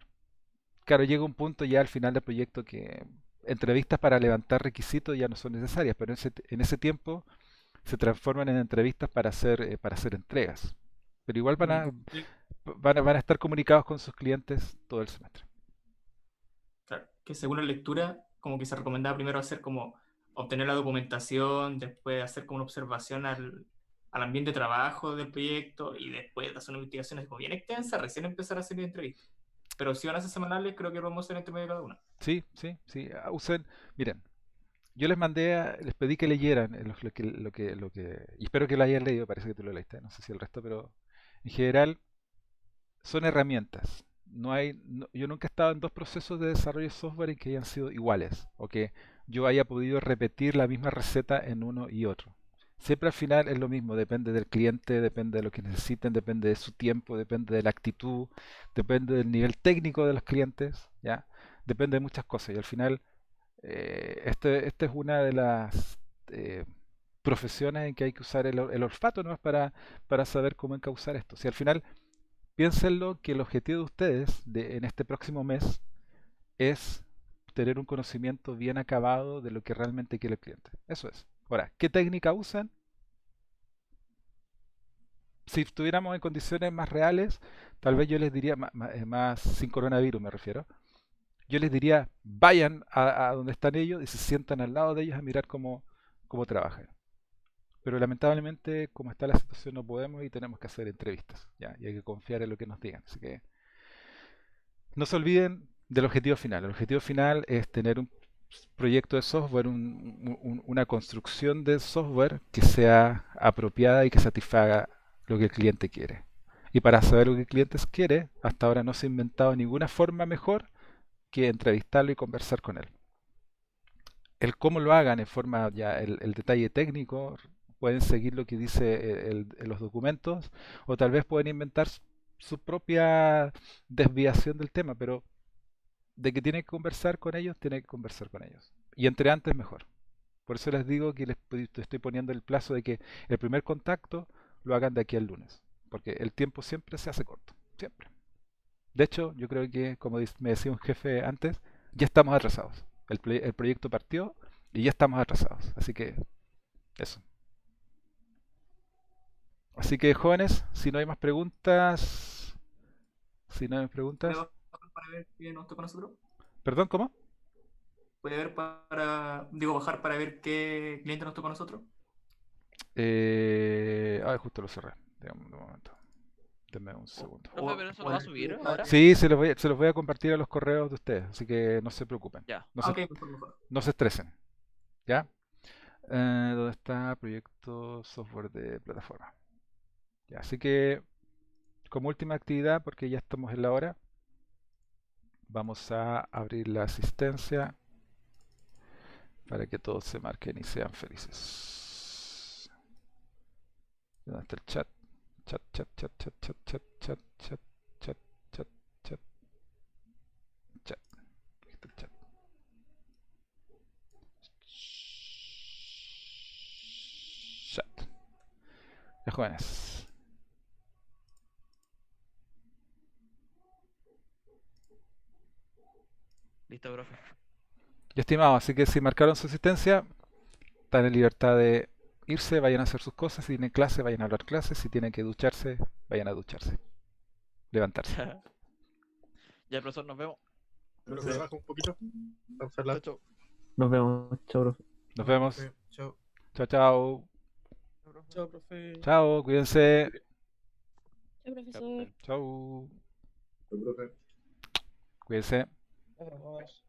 Claro, llega un punto ya al final del proyecto que entrevistas para levantar requisitos ya no son necesarias, pero en ese tiempo se transforman en entrevistas para hacer entregas. Pero igual Sí, van a estar comunicados con sus clientes todo el semestre. claro, que según la lectura, como que se recomendaba primero hacer como obtener la documentación, después hacer como una observación al ambiente de trabajo del proyecto y después hacer una investigación así como bien extensa, recién empezar a hacer entrevistas. Pero si van a ser semanales, creo que lo vamos a hacer entre medio de cada una. Sí, sí, sí. Miren, yo les pedí que leyeran y espero que lo hayan leído, parece que tú lo leíste, no sé si el resto, pero en general son herramientas. Yo nunca he estado en dos procesos de desarrollo de software en que hayan sido iguales o que yo haya podido repetir la misma receta en uno y otro. Siempre al final es lo mismo, depende del cliente, depende de lo que necesiten, depende de su tiempo, depende de la actitud, depende del nivel técnico de los clientes, ¿ya? Depende de muchas cosas y al final esta es una de las profesiones en que hay que usar el olfato, ¿no? Para saber cómo encauzar esto. Si al final piénsenlo que el objetivo de ustedes en este próximo mes es tener un conocimiento bien acabado de lo que realmente quiere el cliente. Eso es. Ahora, ¿qué técnica usan? Si estuviéramos en condiciones más reales, tal vez yo les diría, más sin coronavirus me refiero, yo les diría, vayan a donde están ellos y se sientan al lado de ellos a mirar cómo trabajan. Pero lamentablemente, como está la situación, no podemos y tenemos que hacer entrevistas, ¿ya? Y hay que confiar en lo que nos digan. Así que no se olviden del objetivo final. El objetivo final es tener un proyecto de software, una construcción de software que sea apropiada y que satisfaga lo que el cliente quiere. Y para saber lo que el cliente quiere, hasta ahora no se ha inventado ninguna forma mejor que entrevistarlo y conversar con él. El cómo lo hagan en forma ya el detalle técnico, pueden seguir lo que dice los documentos o tal vez pueden inventar su propia desviación del tema, pero de que tiene que conversar con ellos, tiene que conversar con ellos. Y entre antes mejor. Por eso les digo que estoy poniendo el plazo de que el primer contacto lo hagan de aquí al lunes, porque el tiempo siempre se hace corto, siempre. De hecho, yo creo que, como me decía un jefe antes, ya estamos atrasados. El proyecto partió y ya estamos atrasados. Así que eso. Así que jóvenes, si no hay más preguntas, si no hay más ¿Puede preguntas, bajar para ver qué nos toca a nosotros? perdón, ¿cómo? ¿Puede ver digo, bajar para ver qué cliente nos toca a nosotros? Justo lo cerré. Déjame un momento. Denme un O, segundo. Profe, pero eso o lo va a el subir cliente ahora. Sí, se los voy a compartir a los correos de ustedes, así que no se preocupen. Ya. No Ah, se, ok, mejor, mejor. no se estresen, ¿ya? ¿Dónde está proyecto software de plataforma? Ya, así que como última actividad, porque ya estamos en la hora, vamos a abrir la asistencia para que todos se marquen y sean felices. ¿Dónde está el chat? Chat, chat, chat, chat, chat, chat, chat, chat, chat, chat, chat, chat. Aquí está el chat. Chat. Ya jóvenes. Listo, profe. Ya estimados, así que si marcaron su asistencia, están en libertad de irse, vayan a hacer sus cosas, si tienen clase, vayan a hablar clases, si tienen que ducharse, vayan a ducharse, levantarse. Ya, profesor, nos vemos. Pero se baja un poquito. Vamos a Chau, hablar. chau. Nos vemos, chao, profe. Nos vemos. Chao. Chao, chao. Chao, profe. Chao, cuídense. Chao, Ya, profesor. profe. Chao. Chao, profe. Cuídense. Nos vemos.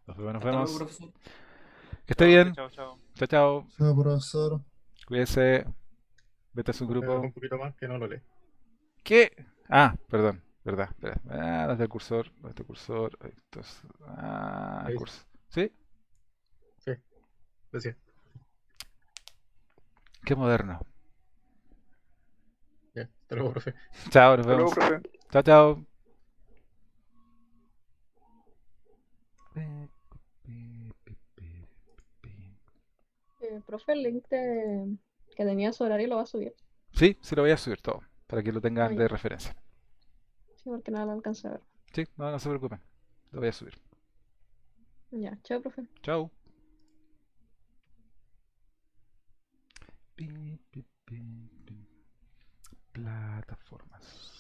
Nos vemos, nos Hasta luego, vemos. profesor. Que esté bien. Chao, chao. Chao, chao. Chao, profesor. Cuídense. Vete a su Profe, baja grupo. un poquito más que no lo lee. ¿Qué? Ah, perdón. Verdad. Espera. Desde el cursor. Desde el cursor. Ahí. Curso. ¿Sí? Sí, decía. Qué moderno. Ya, hasta luego, profe. Chao, nos Hasta luego, vemos. profe. Chao, chao. Profe, el link que tenía su horario lo va a subir. Sí, sí lo voy a subir todo. para que lo tengan Oye. de referencia. Sí, porque nada lo alcanza a ver. Sí, no, no se preocupen. Lo voy a subir. Ya, chao, profe. Chao. Pi, pi, pi, pi. Plataformas.